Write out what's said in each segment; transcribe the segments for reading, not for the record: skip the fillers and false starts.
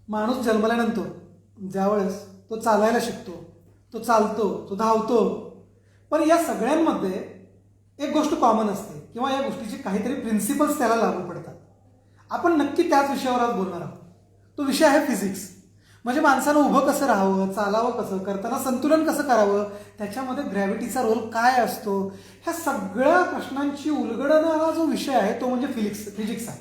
माणूस जन्मल्यानंतर ज्यावेळेस तो चालायला शिकतो, तो चालतो, तो धावतो, पण या सगळ्यांमध्ये एक गोष्ट कॉमन असते किंवा या गोष्टीचे काहीतरी प्रिन्सिपल्स त्याला लागू पडतात. आपण नक्की त्याच विषयावर आज बोलणार आहोत. तो विषय आहे फिजिक्स. म्हणजे माणसानं उभं कसं राहावं, चालावं कसं, करताना संतुलन कसं करावं, त्याच्यामध्ये ग्रॅव्हिटीचा रोल काय असतो, ह्या सगळ्या प्रश्नांची उलगडणारा जो विषय आहे तो म्हणजे फिजिक्स आहे.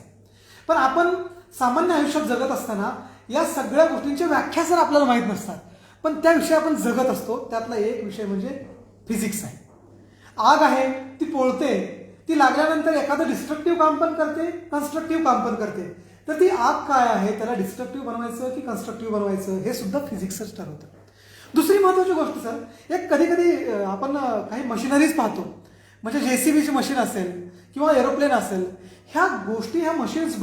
पण आपण सामान्य आयुष्यात जगत असताना या सगळ्या गोष्टींच्या व्याख्या जर आपल्याला माहीत नसतात, पण त्या विषयी आपण जगत असतो. त्यातला एक विषय म्हणजे फिजिक्स आहे. आग आहे, ती पोळते, ती लागल्यानंतर एखादं डिस्ट्रक्टिव्ह काम पण करते, कन्स्ट्रक्टिव्ह काम पण करते. तर ती आग काय आहे, त्याला डिस्ट्रक्टिव्ह बनवायचं की कन्स्ट्रक्टिव्ह बनवायचं हे सुद्धा फिजिक्सच ठरवतं. दुसरी महत्त्वाची गोष्ट सर, एक कधी कधी आपण काही मशिनरीज पाहतो, म्हणजे JCBची मशीन असेल किंवा एरोप्लेन असेल, ह्या गोष्टी, ह्या मशीन्स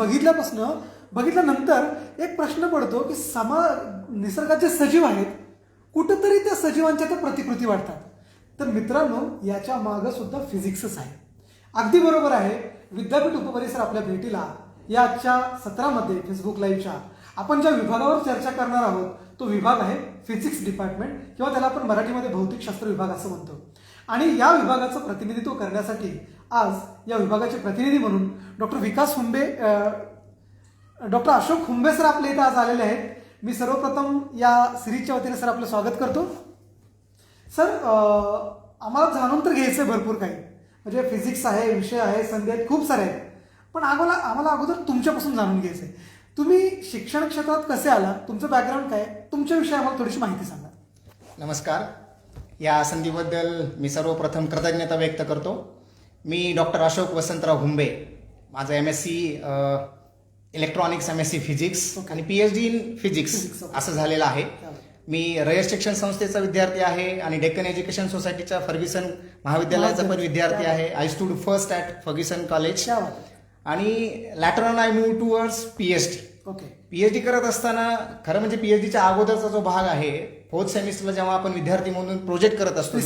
बघितल्यानंतर एक प्रश्न पडतो की निसर्गात जे सजीव आहेत, कुठंतरी त्या सजीवांच्या त्या प्रतिकृती वाटतात. तर मित्रांनो, याच्या मागं सुद्धा फिजिक्सच आहे. अगदी बरोबर आहे. विद्यापीठ उपपरिसर आपल्या भेटीला या आजच्या सत्रामध्ये फेसबुक लाईव्हच्या आपण ज्या विभागावर चर्चा करणार आहोत तो विभाग आहे फिजिक्स डिपार्टमेंट, किंवा त्याला आपण मराठीमध्ये भौतिकशास्त्र विभाग असं म्हणतो. आणि या विभागाचं प्रतिनिधित्व करण्यासाठी आज या विभागाचे प्रतिनिधी म्हणून डॉक्टर अशोक हुंबे सर आपल्या इथं आज आलेले आहेत. मी सर्वप्रथम या सिरीजच्या वतीने सर आपलं स्वागत करतो. सर, आम्हाला जाणून तर घ्यायचं आहे भरपूर काही, म्हणजे फिजिक्स आहे, विषय आहे, संधी आहेत, खूप सारे आहेत. पण आम्हाला अगोदर तुमच्यापासून जाणून घ्यायचं आहे. तुम्ही शिक्षण क्षेत्रात कसे आला, तुमचं बॅकग्राऊंड काय, तुमच्याविषयी आम्हाला थोडीशी माहिती सांगा. नमस्कार. या संधीबद्दल मी सर्वप्रथम कृतज्ञता व्यक्त करतो. मी डॉक्टर अशोक वसंतराव हुंबे, माझं MSc इलेक्ट्रॉनिक्स, MSc फिजिक्स आणि PhD इन फिजिक्स असं झालेलं आहे. मी रयत शिक्षण संस्थेचा विद्यार्थी आहे आणि डेक्कन एज्युकेशन सोसायटीच्या फर्ग्युसन महाविद्यालयाचा पण विद्यार्थी आहे. I studied first at Fergusson college आणि later on I move towards PhD. PhD करत असताना, खरं म्हणजे PhDच्या अगोदरचा जो भाग आहे, 4th सेमिस्टरला जेव्हा आपण विद्यार्थी म्हणून प्रोजेक्ट करत असतो,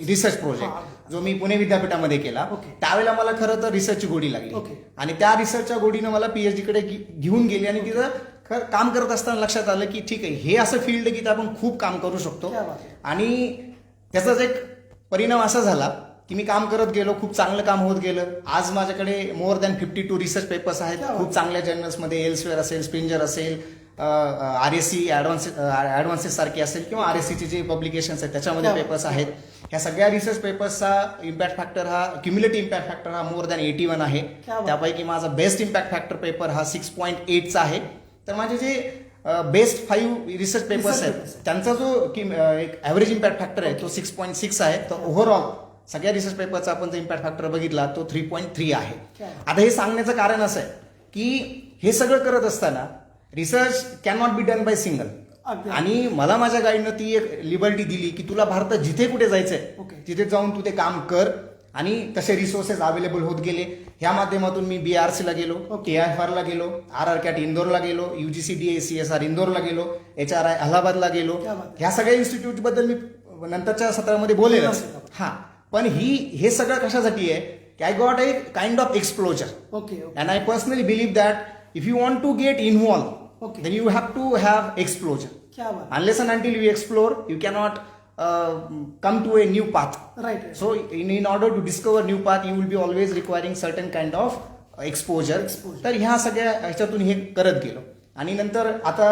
रिसर्च प्रोजेक्ट जो मी पुणे विद्यापीठामध्ये केला, त्यावेळेला मला खरं तर रिसर्चची गोडी लागली आणि त्या रिसर्चच्या गोडीनं मला PhD कडे घेऊन गेली. आणि तिथं काम करत असताना लक्षात आलं की ठीक आहे, हे असं फील्ड आहे की आपण खूप काम करू शकतो. आणि त्याचाच एक परिणाम असा झाला की मी काम करत गेलो, खूप चांगलं काम होत गेलं. आज माझ्याकडे मोर दॅन 52 रिसर्च पेपर्स आहेत, खूप चांगल्या जर्नल्समध्ये, एल्सवेअर असेल, स्प्रिंजर असेल, RSC ॲडव्हान्सेस सारखे असेल किंवा RSCचे जे पब्लिकेशन्स आहेत त्याच्यामध्ये पेपर्स आहेत. ह्या सगळ्या रिसर्च पेपर्सचा इम्पॅक्ट फॅक्टर हा, क्युम्युलेटिव्ह इम्पॅक्ट फॅक्टर हा मोर दॅन 81 आहे. त्यापैकी माझा बेस्ट इम्पॅक्ट फॅक्टर पेपर हा 6.8चा आहे. तर माझे जे बेस्ट 5 रिसर्च पेपर्स आहेत त्यांचा जो एक ॲव्हरेज इम्पॅक्ट फॅक्टर आहे तो 6.6 आहे. तर ओव्हरऑल सगळ्या रिसर्च पेपरचा आपण जर इम्पॅक्ट फॅक्टर बघितला तो 3.3 आहे. आता हे सांगण्याचं कारण असं आहे की हे सगळं करत असताना research can not be done by single. आणि मला माझ्या गाईडनं ती एक लिबर्टी दिली की तुला भारतात जिथे कुठे जायचंय तिथे जाऊन तू ते काम कर. आणि तसे रिसोर्सेस अवेलेबल होत गेले. ह्या माध्यमातून मी BRCला गेलो, KIFRला गेलो, RRCAT इंदोरला गेलो, UGCDA CSR इंदोरला गेलो, HRI अलाहाबादला गेलो. ह्या सगळ्या इन्स्टिट्यूट बद्दल मी नंतरच्या सत्रामध्ये बोलेलच. हा, पण हे सगळं कशासाठी आहे की I got a kind of exposure. And I personally believe that if you want to get involved then you have to have exposure. Unless and until you explore, you cannot come to a new path. Right. So in order to discover new path, you will be always requiring certain kind of exposure. तर ह्या सगळ्या ह्याच्यातून हे करत गेलो. आणि नंतर आता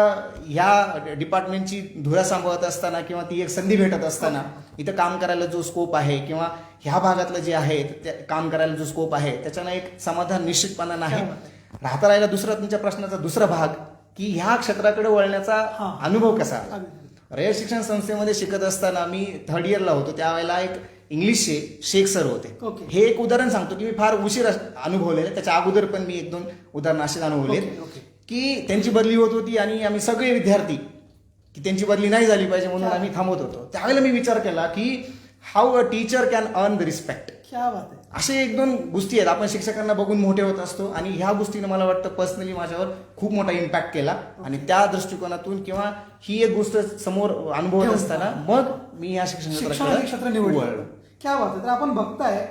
ह्या डिपार्टमेंटची धुरा सांभाळत असताना किंवा ती एक संधी भेटत असताना इथं काम करायला जो स्कोप आहे किंवा ह्या भागातलं जे आहे काम करायला जो स्कोप आहे त्याच्यानं एक समाधान निश्चितपणानं आहे. राहता राहिला दुसरा तुमच्या प्रश्नाचा दुसरा भाग की ह्या क्षेत्राकडे वळण्याचा अनुभव कसा आला. रयत शिक्षण संस्थेमध्ये शिकत असताना मी 3rd इयरला होतो, त्यावेळेला एक इंग्लिशचे शेख सर होते. हे एक उदाहरण सांगतो की मी फार उशीर अनुभवलेलं, त्याच्या अगोदर पण मी 1-2 उदाहरणं असे अनुभवले की त्यांची बदली होत होती आणि आम्ही सगळे विद्यार्थी की त्यांची बदली नाही झाली पाहिजे म्हणून आम्ही थांबत होतो. त्यावेळेला मी विचार केला की how a teacher can earn the respect. असे 1-2 गोष्टी आहेत. आपण शिक्षकांना बघून मोठे होत असतो आणि ह्या गोष्टीने मला वाटतं पर्सनली माझ्यावर खूप मोठा इम्पॅक्ट केला. आणि त्या दृष्टिकोनातून किंवा ही एक गोष्ट समोर अनुभवत असताना मग मी या शिक्षण क्षेत्र निवडलं. क्या बात आहे. तर आपण बघताय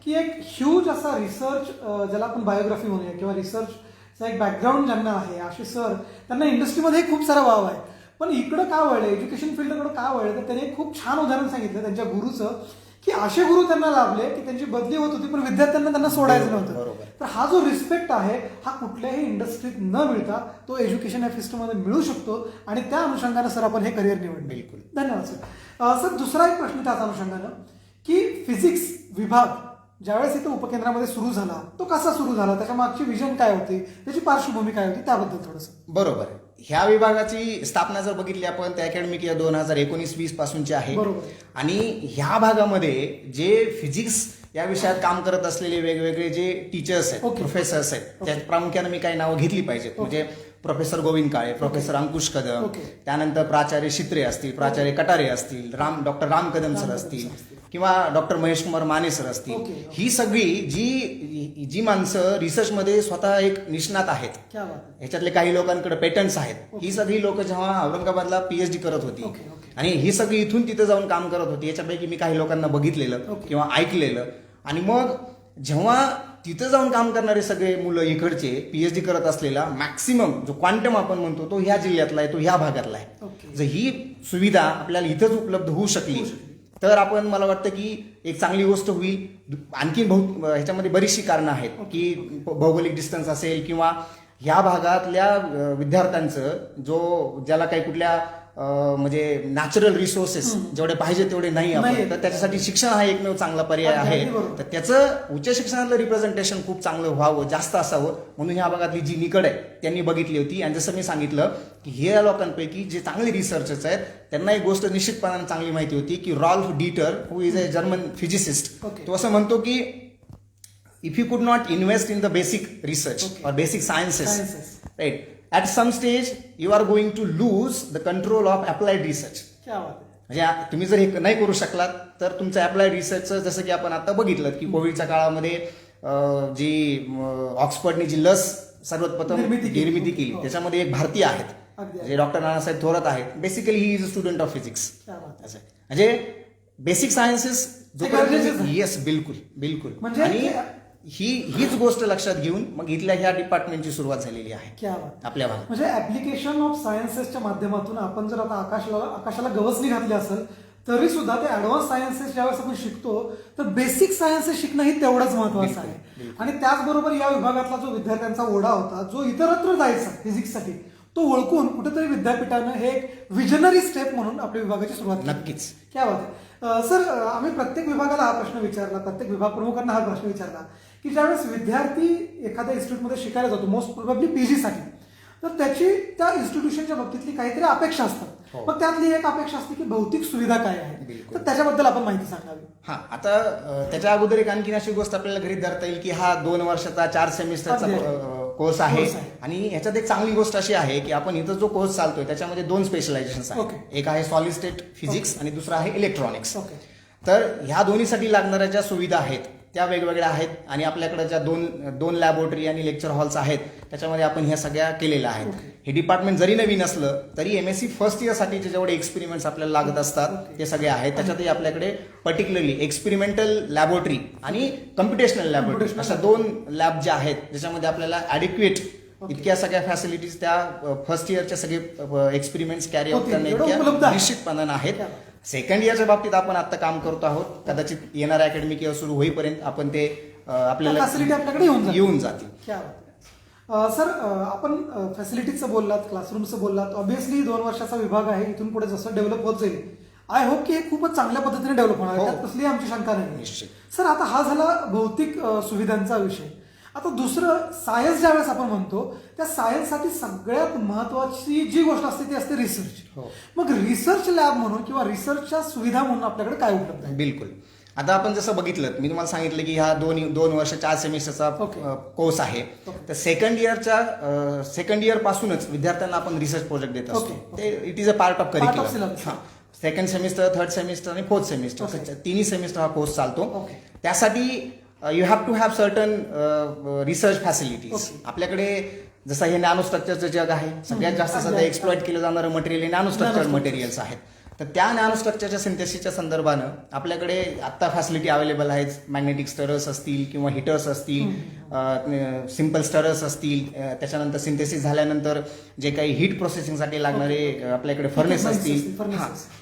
की एक ह्यूज असा रिसर्च, ज्याला आपण बायोग्राफी म्हणूया किंवा रिसर्च एक बॅकग्राऊंड ज्यांना आहे असे सर, त्यांना इंडस्ट्रीमध्ये खूप सारा वाव आहे. पण इकडं का वळले, एज्युकेशन फील्डकडे का वळले, तर त्यांनी एक खूप छान उदाहरण सांगितलं त्यांच्या गुरुचं, की असे गुरु त्यांना लाभले की त्यांची बदली होत होती पण विद्यार्थ्यांना त्यांना सोडायचं नव्हतं. बरोबर. तर हा जो रिस्पेक्ट आहे हा कुठल्याही इंडस्ट्रीत न मिळता तो एज्युकेशन या फिस्टमध्ये मिळू शकतो आणि त्या अनुषंगाने सर आपण हे करिअर निवडलं. बिलकुल. धन्यवाद सर. सर दुसरा एक प्रश्न त्याच अनुषंगानं की फिजिक्स विभाग ज्यावेळेस इथं उपकेंद्रामध्ये सुरू झाला तो कसा सुरू झाला, त्याच्या मागची विजन काय होती, त्याची पार्श्वभूमी काय होती, त्याबद्दल थोडंसं. बरोबर. ह्या विभागाची स्थापना जर बघितली आपण त्या अकॅडमिक इयर 2019-20 पासूनची आहे. बरोबर. आणि ह्या भागामध्ये जे फिजिक्स या विषयात काम करत असलेले वेगवेगळे जे टीचर्स आहेत, Okay. प्रोफेसर्स आहेत, Okay. त्यात प्रामुख्याने मी काही नावं घेतली पाहिजेत. म्हणजे प्रोफेसर गोविंद काळे, प्रोफेसर अंकुश कदम, Okay. त्यानंतर प्राचार्य शित्रे असतील, प्राचार्य कटारे असतील, डॉक्टर राम कदम सर असतील किंवा डॉक्टर महेश कुमार माने सर असतील. Okay. ही सगळी जी माणसं रिसर्चमध्ये स्वतः एक निष्णात आहेत, क्या बात आहे. ह्याच्यातले काही लोकांकडे पेटंट्स आहेत. ही सगळी लोक जेव्हा औरंगाबादला पीएचडी करत होती Okay, okay. आणि ही सगळी इथून तिथे जाऊन काम करत होती, याच्यापैकी मी काही लोकांना बघितलेलं Okay. किंवा ऐकलेलं. आणि मग जेव्हा तिथं जाऊन काम करणारे सगळे मुलं इकडचे पीएचडी करत असलेला मॅक्सिमम जो क्वांटम आपण म्हणतो तो ह्या जिल्ह्यातला आहे, तो ह्या भागातला आहे. Okay. जर ही सुविधा आपल्याला इथंच उपलब्ध होऊ शकली तर आपण, मला वाटतं की एक चांगली गोष्ट होईल. आणखी ह्याच्यामध्ये बरीचशी कारणं आहेत की भौगोलिक डिस्टन्स असेल किंवा ह्या भागातल्या विद्यार्थ्यांचं ज्याला काही कुठल्या म्हणजे नॅचरल रिसोर्सेस जेवढे पाहिजे तेवढे नाही आपण, तर त्याच्यासाठी शिक्षण हा एकमेव चांगला पर्याय आहे. तर त्याचं उच्च शिक्षणातलं रिप्रेझेंटेशन खूप चांगलं व्हावं, जास्त असावं म्हणून ह्या भागातली जी निकड आहे त्यांनी बघितली होती. आणि जसं मी सांगितलं की हे लोकांपैकी जे चांगले रिसर्चर्स आहेत त्यांना एक गोष्ट निश्चितपणाने चांगली माहिती होती की Rolf Dieter, who is a German physicist, तो असं म्हणतो की if you could not invest in the basic research और basic sciences, right, at some stage you are going to lose the control of applied research. क्या बात आहे. म्हणजे तुम्ही जर हे नाही करू शकलात तर तुमचं अप्लाइड रिसर्चचं, जसं की आपण आता बघितलं की कोविडच्या काळामध्ये जी ऑक्सफर्डची जी लस सर्वप्रथम निर्मिती केली त्याच्यामध्ये एक भारतीय आहेत जे डॉक्टर नानासाहेब थोरात आहेत. Basically he is a student of physics. असं म्हणजे बेसिक सायन्सेस येस, बिलकुल बिलकुल. आणि हीच गोष्ट लक्षात घेऊन मग इथल्या ह्या डिपार्टमेंटची सुरुवात झालेली आहे आपल्या भागात. म्हणजे ऍप्लिकेशन ऑफ सायन्सेसच्या माध्यमातून आपण जर आता आकाशाला गवसणी घातली असेल तरी सुद्धा ते ऍडव्हान्स सायन्सेस ज्यावेळेस आपण शिकतो तर बेसिक सायन्सेस शिकणं ही तेवढंच महत्वाचं आहे. आणि त्याचबरोबर या विभागातला जो विद्यार्थ्यांचा ओढा होता जो इतरत्र जायचा फिजिक्ससाठी, तो ओळखून कुठेतरी विद्यापीठानं हे एक विजनरी स्टेप म्हणून आपल्या विभागाची सुरुवात केली. नक्कीच. क्या बात आहे. सर, आम्ही प्रत्येक विभागाला हा प्रश्न विचारला, प्रत्येक विभाग प्रमुखांना हा प्रश्न विचारला की ज्यावेळेस विद्यार्थी एखाद्या इन्स्टिट्यूटमध्ये शिकायला जातो, मोस्ट प्रोबेबली पीजीसाठी, तर त्याची त्या इन्स्टिट्यूशनच्या बाबतीतली काहीतरी अपेक्षा असतात. मग त्यातली एक अपेक्षा असते की भौतिक सुविधा काय आहे, तर त्याच्याबद्दल आपण माहिती सांगावी. हा, आता त्याच्या अगोदर एक आणखीन अशी गोष्ट आपल्याला गृहीत धरता येईल की हा 2 वर्षाचा 4 सेमिस्टरचा कोर्स आहे. आणि ह्याच्यात एक चांगली गोष्ट अशी आहे की आपण इथं जो कोर्स चालतोय त्याच्यामध्ये 2 स्पेशलायझेशन आहेत. एक आहे सॉलिड स्टेट फिजिक्स आणि दुसरा आहे इलेक्ट्रॉनिक्स. तर ह्या दोन्हीसाठी लागणाऱ्या ज्या सुविधा आहेत त्या वेगवेगळ्या आहेत. आणि आपल्याकडे ज्या दोन लॅबोरेटरी आणि लेक्चर हॉल्स आहेत त्याच्यामध्ये आपण ह्या सगळ्या केलेल्या आहेत. हे डिपार्टमेंट जरी नवीन असलं तरी एमएससी फर्स्ट इयरसाठीचे जेवढे एक्सपेरिमेंट्स आपल्याला लागत असतात ते सगळे आहेत. त्याच्यातही आपल्याकडे पर्टिक्युलरली एक्सपेरिमेंटल लॅबोरेटरी आणि कम्प्युटेशनल लॅबोरेटरी अशा 2 लॅब ज्या आहेत ज्याच्यामध्ये आपल्याला ॲडिक्वेट इतक्या सगळ्या फॅसिलिटीज त्या फर्स्ट इयरच्या सगळे एक्सपेरिमेंट्स कॅरी आउट करण्या निश्चितपणाने आहेत. सेकंड इयरच्या बाबतीत आपण आता काम करतो आहोत. कदाचित येणाऱ्या अकॅडमिक इयर सुरू होईपर्यंत आपण ते आपल्याला फॅसिलिटी आपल्याकडे येऊन जातील. सर, आपण फॅसिलिटीजचं बोललात, क्लासरूमचं बोललात. ऑब्व्हियसली 2 वर्षाचा विभाग आहे, इथून पुढे जसं डेव्हलप होत जाईल आय होप की हे खूपच चांगल्या पद्धतीने डेव्हलप होणार आहे, त्यात कसली आमची शंका नाही. निश्चित. सर, आता हा झाला भौतिक सुविधांचा विषय. आता दुसरं, सायन्स ज्यावेळेस आपण म्हणतो त्या सायन्ससाठी सगळ्यात महत्वाची जी गोष्ट असते ती असते रिसर्च. मग रिसर्च लॅब म्हणून किंवा रिसर्चच्या सुविधा म्हणून आपल्याकडे काय उपलब्ध आहे? बिलकुल. आता आपण जसं बघितलं, मी तुम्हाला सांगितलं की हा 2 वर्ष 4 सेमिस्टरचा कोर्स आहे. तर सेकंड इयर पासूनच विद्यार्थ्यांना आपण रिसर्च प्रोजेक्ट देत असतो. ते it is a part of curriculum. Second semester, third semester आणि फोर्थ सेमिस्टर, तिन्ही सेमिस्टर हा कोर्स चालतो. त्यासाठी you have to have certain research facilities. आपल्याकडे जसं हे नॅनो स्ट्रक्चरचं जग आहे, सगळ्यात जास्त सध्या एक्सप्लॉइट केलं जाणारं मटेरियल हे नॅनो स्ट्रक्चर मटेरियल्स आहेत. तर त्या नॅनो स्ट्रक्चरच्या सिंथेसिसच्या संदर्भानं आपल्याकडे आत्ता फॅसिलिटी अवेलेबल आहेत. मॅग्नेटिक स्टरर्स असतील किंवा हिटर्स असतील, सिम्पल स्टरर्स असतील, त्याच्यानंतर सिंथेसिस झाल्यानंतर जे काही हीट प्रोसेसिंगसाठी लागणारे आपल्याकडे फर्नेस असतील.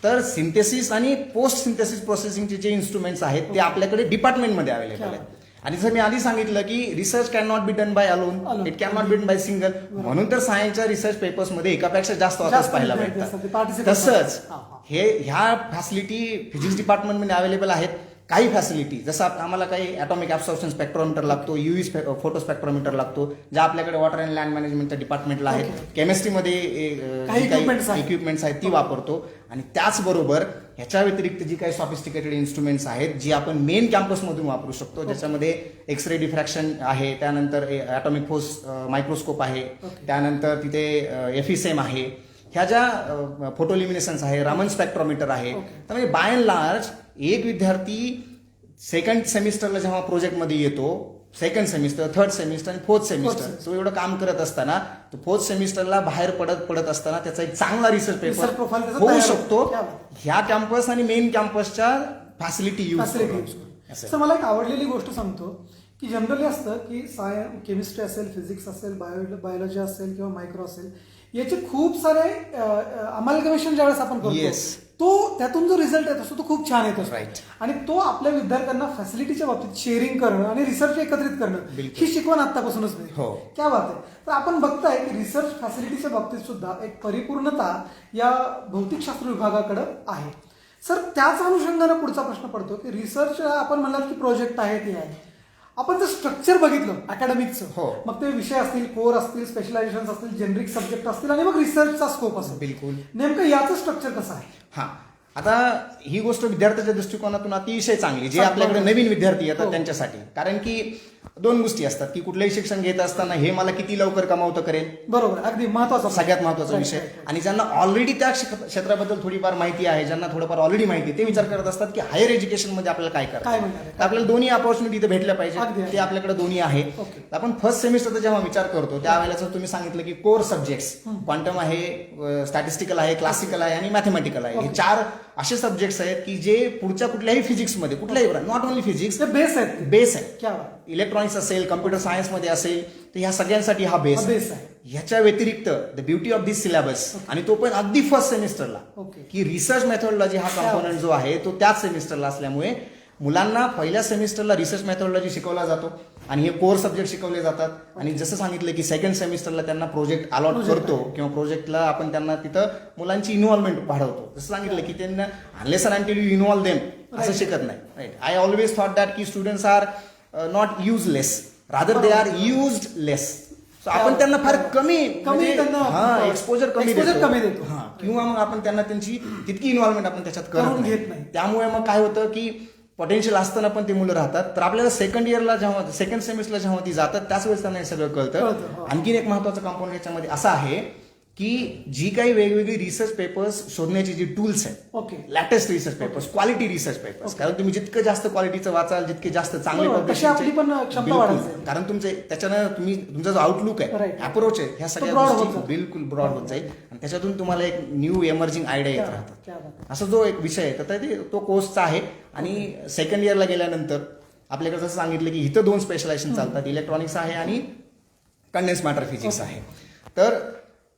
तर सिंथेसिस आणि पोस्ट सिंथेसिस प्रोसेसिंगचे जे इन्स्ट्रुमेंट्स आहेत ते आपल्याकडे डिपार्टमेंटमध्ये अवेलेबल आहेत. आणि जसं मी आधी सांगितलं की research can not be done by alone, it can not be done by single. म्हणून तर सायन्सच्या रिसर्च पेपर्समध्ये एकापेक्षा जास्त ऑथर्स पाहायला भेटतात. तसंच ह्या फॅसिलिटी फिजिक्स डिपार्टमेंटमध्ये अवेलेबल आहेत. काही फॅसिलिटी जसं आम्हाला काही ॲटॉमिक ॲब्सॉर्प्शन स्पेक्ट्रोमीटर लागतो, युव्ही फोटो स्पेक्ट्रोमीटर लागतो, ज्या आपल्याकडे वॉटर अँड लँड मॅनेजमेंटच्या डिपार्टमेंटला आहेत. केमिस्ट्रीमध्ये काही इक्विपमेंट्स आहेत ती वापरतो. आणि त्याचबरोबर ह्याच्या व्यतिरिक्त जी काही सॉफिस्टिकेटेड इन्स्ट्रुमेंट्स आहेत जी आपण मेन कॅम्पसमधून वापरू शकतो, ज्याच्यामध्ये एक्स रे डिफ्रॅक्शन आहे, त्यानंतर ॲटॉमिक फोर्स मायक्रोस्कोप आहे, त्यानंतर तिथे एफिसेम आहे, ह्या ज्या फोटोलिमिनेशन्स आहे, रामन स्पेक्ट्रोमीटर आहे. त्यामुळे बाय अँड लार्ज एक विद्यार्थी सेकंड सेमिस्टरला जेव्हा प्रोजेक्टमध्ये येतो, सेकंड सेमिस्टर, थर्ड सेमिस्टर आणि फोर्थ सेमिस्टर, तो एवढं काम करत असताना तो फोर्थ सेमिस्टरला बाहेर पडत असताना त्याचा एक चांगला रिसर्च पेपर होऊ शकतो ह्या कॅम्पस आणि मेन कॅम्पसच्या फॅसिलिटी यूज. सर मला एक आवडलेली गोष्ट सांगतो की जनरली असतं की केमिस्ट्री असेल, फिजिक्स असेल, बायोलॉजी असेल किंवा मायक्रो असेल, याचे खूप सारे अमालगमेशन ज्यावेळेस आपण करतो तो त्यातून जो रिझल्ट येत असतो तो खूप छान येत असतो. आणि तो आपल्या विद्यार्थ्यांना फॅसिलिटीच्या बाबतीत शेअरिंग करणं आणि रिसर्च एकत्रित करणं ही शिकवण आतापासूनच मिळते. क्या बात आहे. तर आपण बघताय की रिसर्च फॅसिलिटीच्या बाबतीत सुद्धा एक परिपूर्णता या भौतिकशास्त्र विभागाकडे आहे. सर त्याच अनुषंगाने पुढचा प्रश्न पडतो की रिसर्च आपण म्हणलात की प्रोजेक्ट आहे ते आहे, आपण जर स्ट्रक्चर बघितलं अकॅडमिकचं, मग ते विषय असतील, कोर असतील, स्पेशलायझेशन असतील, जेनरिक सब्जेक्ट असतील आणि मग रिसर्चचा स्कोप असेल, बिलकुल नेमकं याचं स्ट्रक्चर कसं आहे? हा, आता ही गोष्ट विद्यार्थ्याच्या दृष्टिकोनातून अतिशय चांगली, जे आपल्याकडे नवीन विद्यार्थी येतात त्यांच्यासाठी. कारण की दोन गोष्टी असतात की कुठलंही शिक्षण घेत असताना हे मला किती लवकर कमावतं करेल, बरोबर, अगदी महत्वाचा, सगळ्यात महत्वाचा विषय. आणि ज्यांना ऑलरेडी त्या क्षेत्राबद्दल थोडीफार माहिती आहे, ज्यांना थोडंफार ऑलरेडी माहिती, ते विचार करत असतात की हायर एज्युकेशन मध्ये आपल्याला काय करायचं, आपल्याला दोन्ही अपॉर्च्युनिटी इथे भेटल्या पाहिजे, ते आपल्याकडे दोन्ही आहे. आपण फर्स्ट सेमिस्टरचा जेव्हा विचार करतो त्यावेळेला तुम्ही सांगितलं की कोर सब्जेक्ट्स क्वांटम आहे, स्टॅटिस्टिकल आहे, क्लासिकल आहे आणि मॅथमॅटिकल आहे. हे 4 असे सब्जेक्ट्स आहेत की जे पुढच्या कुठल्याही फिजिक्समध्ये, कुठल्याही नॉट ओनली फिजिक्स, बेस आहे. इलेक्ट्रॉनिक्स असेल, कम्प्युटर सायन्स मध्ये असेल, तर ह्या सगळ्यांसाठी हा बेस आहे. ह्याच्या व्यतिरिक्त the beauty of this syllabus, आणि तो पण अगदी फर्स्ट सेमिस्टरला, की रिसर्च मेथॉडॉलॉजी हा कॉम्पोनंट जो आहे तो त्याच सेमिस्टरला असल्यामुळे मुलांना पहिल्या सेमिस्टरला रिसर्च मेथॉडॉलॉजी शिकवला जातो आणि हे कोर सब्जेक्ट शिकवले जातात. आणि जसं सांगितलं की सेकंड सेमिस्टरला त्यांना प्रोजेक्ट अलॉट करतो किंवा प्रोजेक्टला आपण त्यांना तिथं मुलांची इन्व्हॉल्वमेंट वाढवतो. जसं सांगितलं की त्यांना unless and until you involve them असं शिकत नाही. Right, I always thought that की students are not useless, rather they are used less. आपण त्यांना फार कमी एक्सपोजर कमी देतो, किंवा मग आपण त्यांना त्यांची तितकी इन्व्हॉल्वमेंट आपण त्याच्यात करत घेत नाही. त्यामुळे मग काय होतं की पोटेन्शियल असताना पण ते मुलं राहतात. तर आपल्याला सेकंड इयरला जेव्हा, सेकंड सेमिस्टरला जेव्हा ती जातात त्याच वेळेस त्यांना हे सगळं कळतं. आणखीन एक महत्वाचं कंपोनंट याच्यामध्ये असा आहे की जी काही वेगवेगळी रिसर्च पेपर्स शोधण्याची जी टूल्स आहेत, latest research papers, quality research papers, कारण तुम्ही जितकं जास्त क्वालिटीचं वाचाल, जितके जास्त चांगले पद्धतीने, कारण तुमचे त्याच्यानं तुमचा जो आउटलुक आहे, अप्रोच आहे, ह्या सगळ्या गोष्टी बिलकुल ब्रॉड होत जाईल आणि त्याच्यातून तुम्हाला एक न्यू एमर्जिंग आयडिया येत राहतात. असा जो एक विषय आहे तर तो कोर्सचा आहे. आणि सेकंड इयरला गेल्यानंतर आपल्याकडे जसं सांगितलं की इथं 2 स्पेशलायझेशन चालतात, इलेक्ट्रॉनिक्स आहे आणि कंडेन्स मॅटर फिजिक्स आहे. तर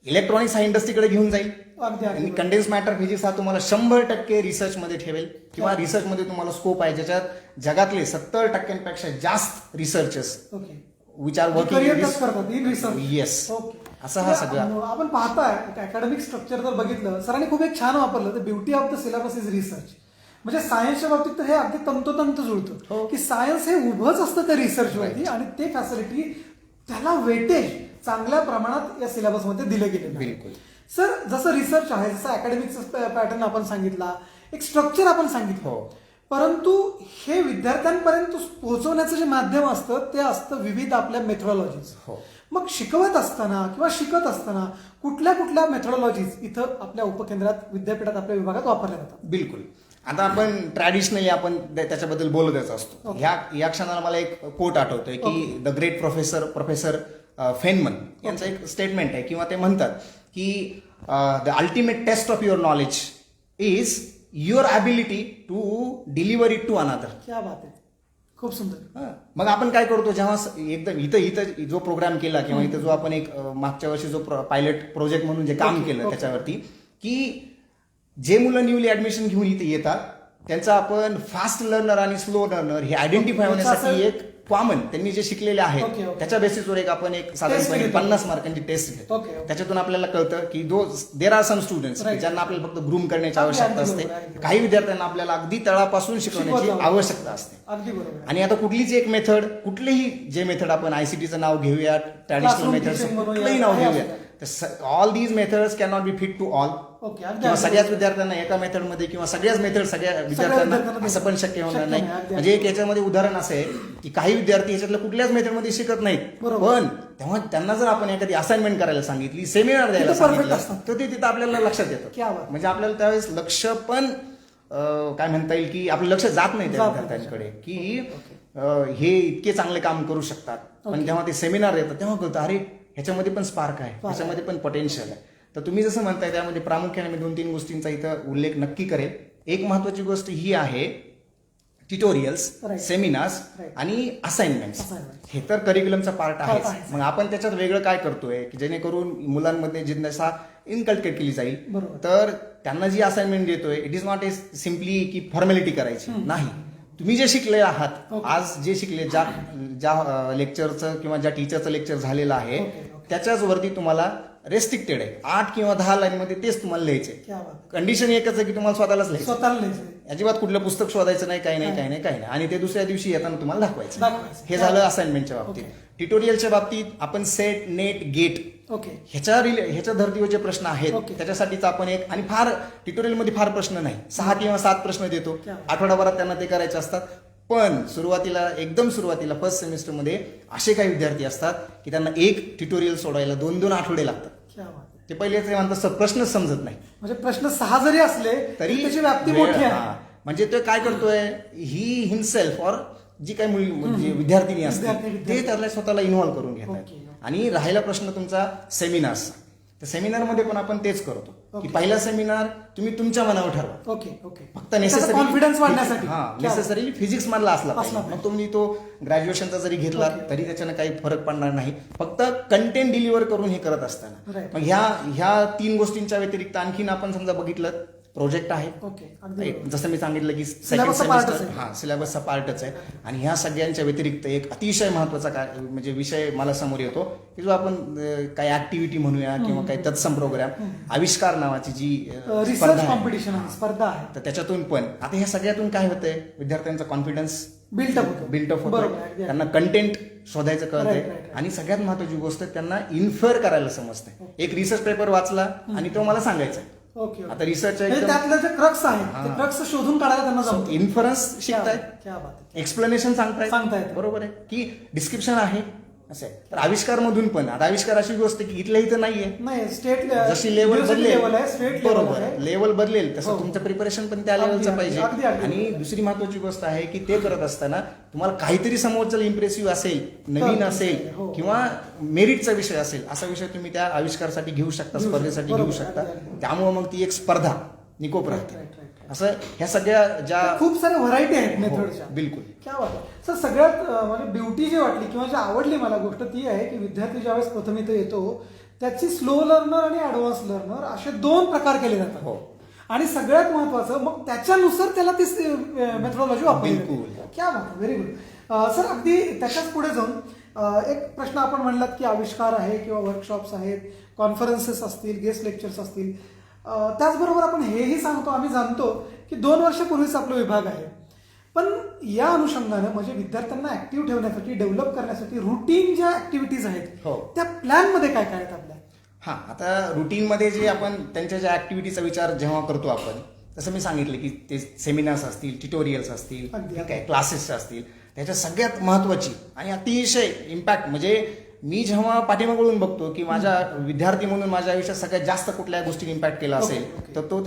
इलेक्ट्रॉनिक्स हा इंडस्ट्रीकडे घेऊन जाईल आणि कंडेन्स मॅटर फिजिक्स हा तुम्हाला 100% रिसर्चमध्ये ठेवेल किंवा रिसर्चमध्ये तुम्हाला स्कोप आहे, ज्याच्यात जगातले 70% जास्त researchers which are working in yes. असं हा सगळं आपण पाहताय. अकॅडमिक स्ट्रक्चर जर बघितलं, सरांनी खूप एक छान वापरलं, the beauty of the syllabus is research. म्हणजे सायन्सच्या बाबतीत तर हे अगदी तंतोतंत जुळतं की सायन्स हे उभंच असतं त्या रिसर्चवरती आणि ते फॅसिलिटी, त्याला वेटेज चांगल्या प्रमाणात या सिलेबसमध्ये दिले गेले. बिलकुल सर, जसं रिसर्च आहे, जसं अकॅडमिकचा पॅटर्न आपण सांगितला, एक स्ट्रक्चर आपण सांगितलं, परंतु हे विद्यार्थ्यांपर्यंत पोहोचवण्याचं जे माध्यम असतं ते असतं विविध आपल्या मेथॉडॉलॉजीज. मग शिकवत असताना किंवा शिकत असताना कुठल्या कुठल्या मेथॉडॉलॉजीज इथं आपल्या उपकेंद्रात, विद्यापीठात, आपल्या विभागात वापरल्या जातात? बिलकुल. आता आपण ट्रॅडिशनली आपण त्याच्याबद्दल बोलतच असतो. या क्षणाला मला एक कोट आठवतोय की द ग्रेट प्रोफेसर फेनमन यांचं एक स्टेटमेंट आहे, किंवा ते म्हणतात की the ultimate test of your knowledge is your ability to deliver it to another. क्या बात आहे, खूप सुंदर. मग आपण काय करतो जेव्हा एकदम इथं जो प्रोग्राम केला किंवा इथं जो आपण एक मागच्या वर्षी जो पायलट प्रोजेक्ट म्हणून जे काम केलं त्याच्यावरती, की जे मुलं न्यूली ऍडमिशन घेऊन इथे येतात त्यांचा आपण फास्ट लर्नर आणि स्लो लर्नर हे आयडेंटिफाय होण्यासाठी एक कॉमन त्यांनी जे शिकलेले आहेत त्याच्या बेसिसवर एक आपण एक साधारणपणे 50 मार्कांची टेस्ट घेतो. त्याच्यातून आपल्याला कळतं की देर आर सम स्टुडंट्स ज्यांना आपल्याला फक्त ग्रूम करण्याची आवश्यकता असते, काही विद्यार्थ्यांना आपल्याला अगदी तळापासून शिकवण्याची आवश्यकता असते. अगदी बरोबर. आणि आता कुठलीच एक मेथड, कुठलेही जे मेथड आपण आयसीटीचं नाव घेऊया, ट्रॅडिशनल मेथड्स कुठलंही नाव घेऊया, all these methods cannot be fit to all. किंवा सगळ्याच विद्यार्थ्यांना एका मेथडमध्ये किंवा सगळ्याच मेथड सगळ्या विद्यार्थ्यांना असं पण शक्य होणार नाही. म्हणजे एक याच्यामध्ये उदाहरण असं आहे की काही विद्यार्थी ह्याच्यातल्या कुठल्याच मेथडमध्ये शिकत नाहीत, पण तेव्हा त्यांना जर आपण एखादी असाइनमेंट करायला सांगितली, सेमिनार द्यायला सांगितलं, तर ते तिथं आपल्याला लक्षात येतं. म्हणजे आपल्याला त्यावेळेस लक्ष पण काय म्हणता येईल की आपलं लक्ष जात नाही त्या विद्यार्थ्यांकडे की हे इतके चांगले काम करू शकतात. पण जेव्हा ते सेमिनार येतात तेव्हा कळतं अरे ह्याच्यामध्ये पण स्पार्क आहे, ह्याच्यामध्ये पण पोटेन्शियल आहे. तर तुम्ही जसं म्हणताय त्यामध्ये प्रामुख्याने मी 2-3 गोष्टींचा इथं उल्लेख नक्की करेल. एक महत्वाची गोष्ट ही आहे ट्युटोरियल्स, सेमिनार्स आणि असाइनमेंट्स. हे तर करिक्युलमचा पार्ट आहेच. मग आपण त्याच्यात वेगळं काय करतोय की जेणेकरून मुलांमध्ये जिज्ञासा इनकल्केट केली जाईल. तर त्यांना जी असाइनमेंट देतोय it is not a simply की फॉर्मॅलिटी करायची नाही. तुम्ही जे शिकले आहात आज, जे शिकले, ज्या लेक्चरचं किंवा ज्या टीचरचं लेक्चर झालेलं आहे त्याच्याच वरती तुम्हाला रेस्ट्रिक्टेड आहे 8 किंवा 10 लाईन मध्ये तेच तुम्हाला लिहायचे. कंडिशन एकच आहे की तुम्हाला स्वतःलाच लिहायचं, अजिबात कुठलं पुस्तक शोधायचं नाही, काही नाही. आणि ते दुसऱ्या दिवशी येताना तुम्हाला दाखवायचं. हे झालं असाइनमेंटच्या बाबतीत. ट्युटोरियलच्या बाबतीत आपण सेट, नेट, गेट ह्याच्या धर्तीवर जे प्रश्न आहेत त्याच्यासाठीच आपण एक, आणि फार ट्युटोरियलमध्ये फार प्रश्न नाही, 6 किंवा 7 प्रश्न देतो. आठवडाभरात त्यांना ते करायचे असतात. पण एकदम सुरुवातीला फर्स्ट सेमिस्टरमध्ये असे काही विद्यार्थी असतात की त्यांना एक ट्युटोरियल सोडवायला 2-2 आठवडे लागतात. ते पहिले ते म्हणतात प्रश्नच समजत नाही. म्हणजे प्रश्न 6 जरी असले तरी त्याची व्याप्ती मोठी आहे. म्हणजे ते काय करतोय, ही हिमसेल्फ और जी काही मुली म्हणजे विद्यार्थिनी असते ते त्याला स्वतःला इन्व्हॉल्व्ह करून घेतात. आणि राहिला प्रश्न तुमचा सेमिनार्सचा, तर सेमिनारमध्ये पण आपण तेच करतो की पहिला सेमिनार तुम्ही तुमच्या मनावर ठरवा. फक्त कॉन्फिडन्स वाढण्यासाठी नेसेसरी फिजिक्स मधला असला पाहिजे. मग तुम्ही तो ग्रॅज्युएशनचा जरी घेतला तरी त्याच्यानं काही फरक पडणार नाही. फक्त कंटेंट डिलिव्हर करून हे करत असताना मग ह्या 3 गोष्टींच्या व्यतिरिक्त आणखीन आपण समजा बघितलं प्रोजेक्ट आहे. जसं मी सांगितलं की सेकंड सेमिस्टर सिलेबसचा पार्टच आहे. आणि ह्या सगळ्यांच्या व्यतिरिक्त एक अतिशय महत्वाचा म्हणजे विषय मला समोर येतो की जो आपण काही ऍक्टिव्हिटी म्हणूया किंवा काही तत्सम प्रोग्राम, आविष्कार नावाची जी स्पर्धा आहे, तर त्याच्यातून पण आता ह्या सगळ्यातून काय होतंय, विद्यार्थ्यांचा कॉन्फिडन्स बिल्टअप होतो. त्यांना कंटेंट शोधायचं कळतंय. आणि सगळ्यात महत्वाची गोष्ट त्यांना इन्फर करायला समजतंय. एक रिसर्च पेपर वाचला आणि तो मला सांगायचा. आता रिसर्च त्यातलं जे क्रक्स आहे ते क्रक्स शोधून काढायला त्यांना जमतं. इन्फरन्स शिकतायत, एक्सप्लेनेशन सांगतायत, बरोबर आहे की डिस्क्रिप्शन आहे असं आहे. तर आविष्कार मधून पण आता आविष्कार अशी गोष्ट की इथल्या इथं नाहीये. स्टेट जशी लेवल बदलेल, बरोबर लेवल बदलेल तसं तुमचं प्रिपरेशन पण त्या लेवलचं पाहिजे. आणि दुसरी महत्वाची गोष्ट आहे की ते करत असताना तुम्हाला काहीतरी समोरचं इम्प्रेसिव्ह असेल, नवीन असेल किंवा मेरिटचा विषय असेल, असा विषय तुम्ही त्या आविष्कारासाठी घेऊ शकता, स्पर्धेसाठी घेऊ शकता. त्यामुळे मग ती एक स्पर्धा निकोप राहते. असं ह्या सगळ्या ज्या खूप साऱ्या व्हरायटी आहेत मेथडच्या. बिलकुल. क्या बात आहे सर. सगळ्यात म्हणजे ब्युटी जी वाटली किंवा जी आवडली मला गोष्ट ती आहे की विद्यार्थी ज्यावेळेस प्रथम इथं येतो त्याची स्लो लर्नर आणि ऍडव्हान्स लर्नर असे 2 प्रकार केले जातात. आणि सगळ्यात महत्वाचं मग त्याच्यानुसार त्याला ती मेथडॉलॉजी वापरली. क्या बात आहे, व्हेरी गुड सर. अगदी त्याच्याच पुढे जाऊन एक प्रश्न आपण म्हणलात की आविष्कार आहे किंवा वर्कशॉप्स आहेत, कॉन्फरन्सेस असतील, गेस्ट लेक्चर्स असतील. त्याचबरोबर आपण हेही सांगतो, आम्ही जाणतो की 2 वर्षापूर्वीच आपला विभाग आहे. पण या अनुषंगानं म्हणजे विद्यार्थ्यांना ऍक्टिव्ह ठेवण्यासाठी, डेव्हलप करण्यासाठी रुटीन ज्या ऍक्टिव्हिटीज आहेत त्या प्लॅन मध्ये काय काय आहेत आपल्या? आता रुटीन मध्ये जे आपण त्यांच्या ज्या ऍक्टिव्हिटीचा विचार जेव्हा करतो आपण, तसं मी सांगितलं की ते सेमिनार्स असतील, ट्युटोरियल्स असतील, ठीक आहे, क्लासेस असतील, त्याच्या सगळ्यात महत्वाची आणि अतिशय इम्पॅक्ट म्हणजे मी जेव्हा पाठीमागून बघतो की माझ्या विद्यार्थी म्हणून माझ्या आयुष्यात सगळ्यात जास्त कुठल्या गोष्टी इम्पॅक्ट केला असेल तर तो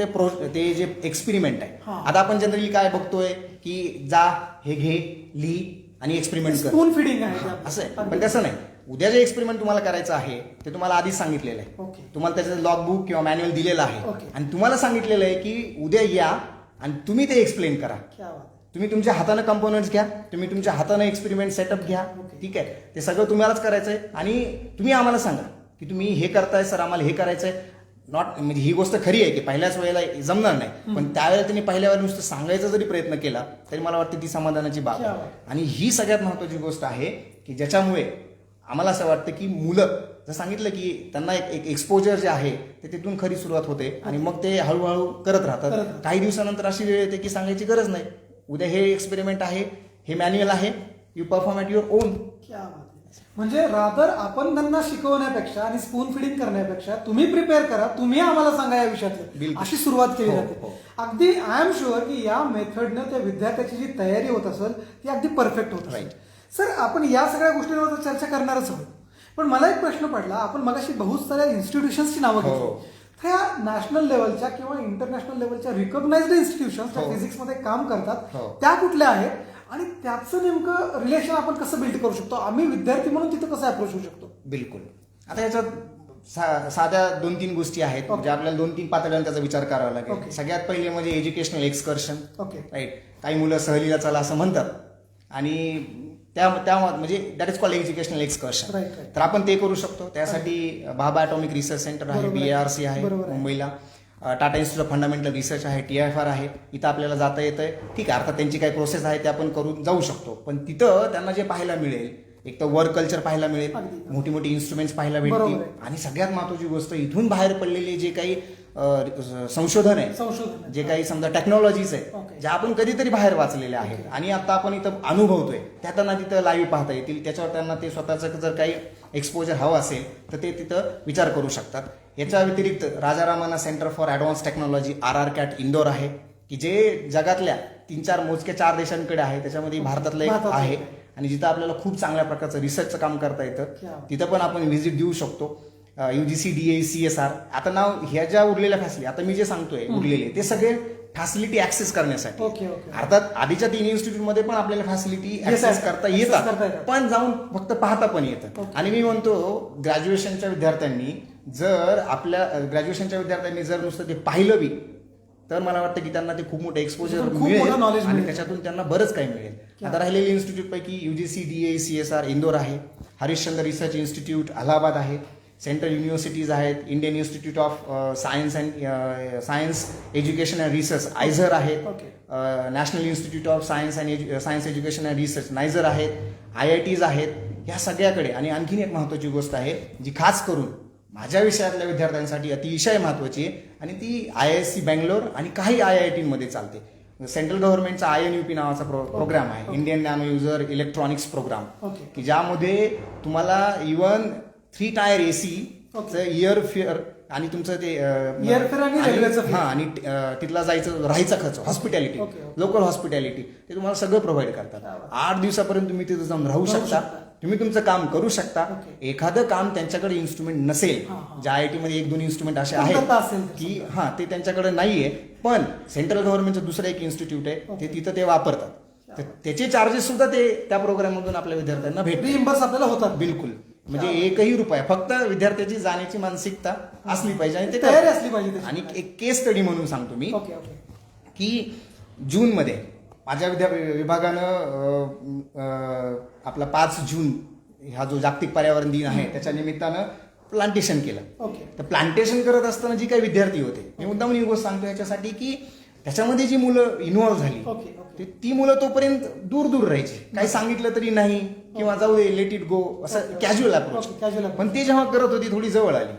ते जे एक्सपेरिमेंट आहे. आता आपण जनरली काय बघतोय की जा, हे घे, लिही आणि एक्सपेरिमेंट कर, स्पून फिडिंग आहे असं आहे. पण तसं नाही. उद्या जे एक्सपेरिमेंट तुम्हाला करायचं आहे ते तुम्हाला आधीच सांगितलेलं आहे. ओके. तुम्हाला त्याचं लॉग बुक किंवा मॅन्युअल दिलेलं आहे ओके. आणि तुम्हाला सांगितलेलं आहे की उद्या या आणि तुम्ही ते एक्सप्लेन करा. क्या बात आहे. तुम्ही तुमच्या हातानं कंपोनंट्स घ्या, तुम्ही तुमच्या हातानं एक्सपेरिमेंट सेटअप घ्या. ओके. ठीक आहे, ते सगळं तुम्हालाच करायचं आहे आणि तुम्ही आम्हाला सांगा की तुम्ही हे करताय सर, आम्हाला हे करायचंय. नॉट म्हणजे ही गोष्ट खरी आहे की पहिल्याच वेळेला जमणार नाही, पण त्यावेळेला त्यांनी पहिल्या वेळेला नुसतं सांगायचा जरी प्रयत्न केला तरी मला वाटतं ती समाधानाची बाब क्या आहे. बात. आणि ही सगळ्यात महत्वाची गोष्ट आहे की ज्याच्यामुळे आम्हाला असं वाटतं की मुलं जर सांगितलं की त्यांना एक एक्सपोजर जे आहे ते तिथून खरी सुरुवात होते आणि मग ते हळूहळू करत राहतात. काही दिवसानंतर अशी वेळ येते की सांगायची गरज नाही, उद्या हे एक्सपेरिमेंट आहे, हे मॅन्युअल आहे, you perform at your on. क्या बात आहे. म्हणजे रादर आपण त्यांना शिकवण्यापेक्षा आणि स्पून फिडिंग करण्यापेक्षा तुम्ही प्रिपेअर करा, तुम्ही आम्हाला सांगा या विषयातलं, बिलकुल. अशी सुरुवात केली हो, जाते. हो. अगदी आय एम शुअर की या मेथडनं त्या विद्यार्थ्याची जी तयारी होत असेल ती अगदी परफेक्ट होत असेल. Right. सर, आपण या सगळ्या गोष्टींवर तर चर्चा करणारच आहोत, पण मला एक प्रश्न पडला. आपण मगाशी बहुत साऱ्या इन्स्टिट्यूशन्सची नावं हो. घेतली. त्या नॅशनल लेवलच्या किंवा इंटरनॅशनल लेवलच्या रिकॉग्नाइज्ड इन्स्टिट्यूशन्स त्या हो. फिजिक्समध्ये काम करतात, हो. त्या कुठल्या आहेत आणि त्याचं नेमकं रिलेशन आपण कसं बिल्ड करू शकतो, आम्ही विद्यार्थी म्हणून तिथं कसं अप्रोच होऊ शकतो? बिलकुल. आता याच्यात साध्या 2-3 गोष्टी आहेत म्हणजे आपल्याला 2-3 पातळ्यांवर त्याचा विचार करावा लागेल. ओके. सगळ्यात पहिले म्हणजे एज्युकेशनल एक्सकर्शन. ओके. राईट. काही मुलं सहलीला चला असं म्हणतात आणि त्या म्हणजे that is called educational excursion. Right, right. तर आपण ते करू शकतो. त्यासाठी भाभा ॲटॉमिक रिसर्च सेंटर आहे, बरोबर आहे. BARC आहे बरोबर आहे. मुंबईला, Tata institute of fundamental research आहे, TIFR आहे. इथं आपल्याला जाता येतंय. ठीक आहे, अर्थात त्यांची काही प्रोसेस आहे ते आपण करून जाऊ शकतो, पण तिथं त्यांना जे पाहायला मिळेल, एक तर वर्क कल्चर पाहायला मिळेल, अगदी. मोठी मोठी इन्स्ट्रुमेंट्स पाहायला बरोबर भेटतील आहे. आणि सगळ्यात महत्वाची गोष्ट इथून बाहेर पडलेले जे काही संशोधन आहे, संशोधन जे काही समजा टेक्नॉलॉजीज आहे ओके. ज्या आपण कधीतरी बाहेर वाचलेल्या आहेत आणि आता आपण इथं अनुभवतोय, त्या त्यांना तिथं लाईव्ह पाहता येतील. त्याच्यावर त्यांना ते स्वतःचं जर काही एक्सपोजर हवं असेल तर ते तिथं विचार करू शकतात. याच्या व्यतिरिक्त राजारामाना centre for advance technology RRCAT Indore आहे की जे जगातल्या 3-4 मोजक्या 4 देशांकडे आहे, त्याच्यामध्ये भारतातलं एक भारतातलं आहे आहे. आणि जिथं आपल्याला खूप चांगल्या प्रकारचं रिसर्चचं काम करता येतं. क्या. तिथं पण आपण व्हिजिट देऊ शकतो. UGC, DA, CSR, आता नाव ह्या ज्या उरलेल्या फॅसिलिटी, आता मी जे सांगतोय उरलेले ते सगळे फॅसिलिटी ऍक्सेस करण्यासाठी. Okay, okay. अर्थात आधीच्या 3 इन्स्टिट्यूटमध्ये पण आपल्याला फॅसिलिटी ऍक्सेस आहेत. करता Access येतात, करता येतात. पण जाऊन फक्त पाहता पण येतं. ओके. आणि मी म्हणतो ग्रॅज्युएशनच्या विद्यार्थ्यांनी जर नुसतं ते पाहिलं बी तर मला वाटतं की त्यांना ते खूप मोठं एक्सपोजर खूप मिळेल मोठं knowledge आणि मिळेल. त्याच्यातून त्यांना बरंच काही मिळेल. क्या. आता राहिलेले इन्स्टिट्यूट पैकी UGC, DA, CSR इंदोर आहे, हरिश्चंद्र रिसर्च इन्स्टिट्यूट अलाहाबाद आहे, सेंट्रल युनिव्हर्सिटीज आहेत, Indian institute of science education and research IISER आहेत, okay. National institute of science education and research NISER आहेत, IITs आहेत. ह्या सगळ्याकडे आणि आणखीन एक महत्वाची गोष्ट आहे जी खास करून माझ्या विषयातल्या विद्यार्थ्यांसाठी अतिशय महत्वाची आहे आणि ती IISc बँगलोर आणि काही IIT मध्ये चालते. सेंट्रल गव्हर्नमेंटचा INUP नावाचा प्रोग्राम आहे, Indian nano user electronics program, okay. की ज्यामध्ये तुम्हाला even 3 tier AC okay. Air fare आणि तुमचं ते Airfare आणि रेल्वेचं fare. आणि तिथला जायचं राहायचा खर्च, hospitality, okay, okay. Local hospitality ते तुम्हाला सगळं प्रोव्हाइड करतात. क्या बात. 8 दिवसापर्यंत तुम्ही तिथं जाऊन राहू शकता, शकता. तुम्ही तुमचं काम करू शकता. ओके. एखादं काम त्यांच्याकडे इन्स्ट्रुमेंट नसेल, हा, हा. ज्या IIT मध्ये 1-2 इन्स्ट्रुमेंट असे कमतरता आहेत असेल की ते त्यांच्याकडे नाहीये, पण सेंट्रल गव्हर्नमेंटचं दुसरं एक इन्स्टिट्यूट आहे ओके. ते तिथं ते वापरतात. तर त्याचे चार्जेस सुद्धा ते त्या प्रोग्राममधून आपल्या विद्यार्थ्यांना भेटतील. रिइंबर्स आपल्याला होतात. बिलकुल. म्हणजे एकही रुपया, फक्त विद्यार्थ्याची जाण्याची मानसिकता असली पाहिजे आणि ते तयारी करतात. असली पाहिजे त्याची. आणि एक केस स्टडी म्हणून सांगतो मी ओके, ओके. की जूनमध्ये माझ्या विभागानं आपला 5 जून हा जो जागतिक पर्यावरण दिन आहे त्याच्या निमित्तानं प्लांटेशन केलं. ओके. तर प्लांटेशन करत असताना जी काही विद्यार्थी होते, मी मुद्दाम ही गोष्ट सांगतो याच्यासाठी की त्याच्यामध्ये जी मुलं इन्व्हॉल्व्ह झाली ओके, ओके. ती मुलं तोपर्यंत दूर दूर राहायची, काही सांगितलं तरी नाही किंवा जाऊ दे, लेट इट गो, असं okay, casual okay, approach. casual approach. पण ते जेव्हा करत होती थोडी जवळ आली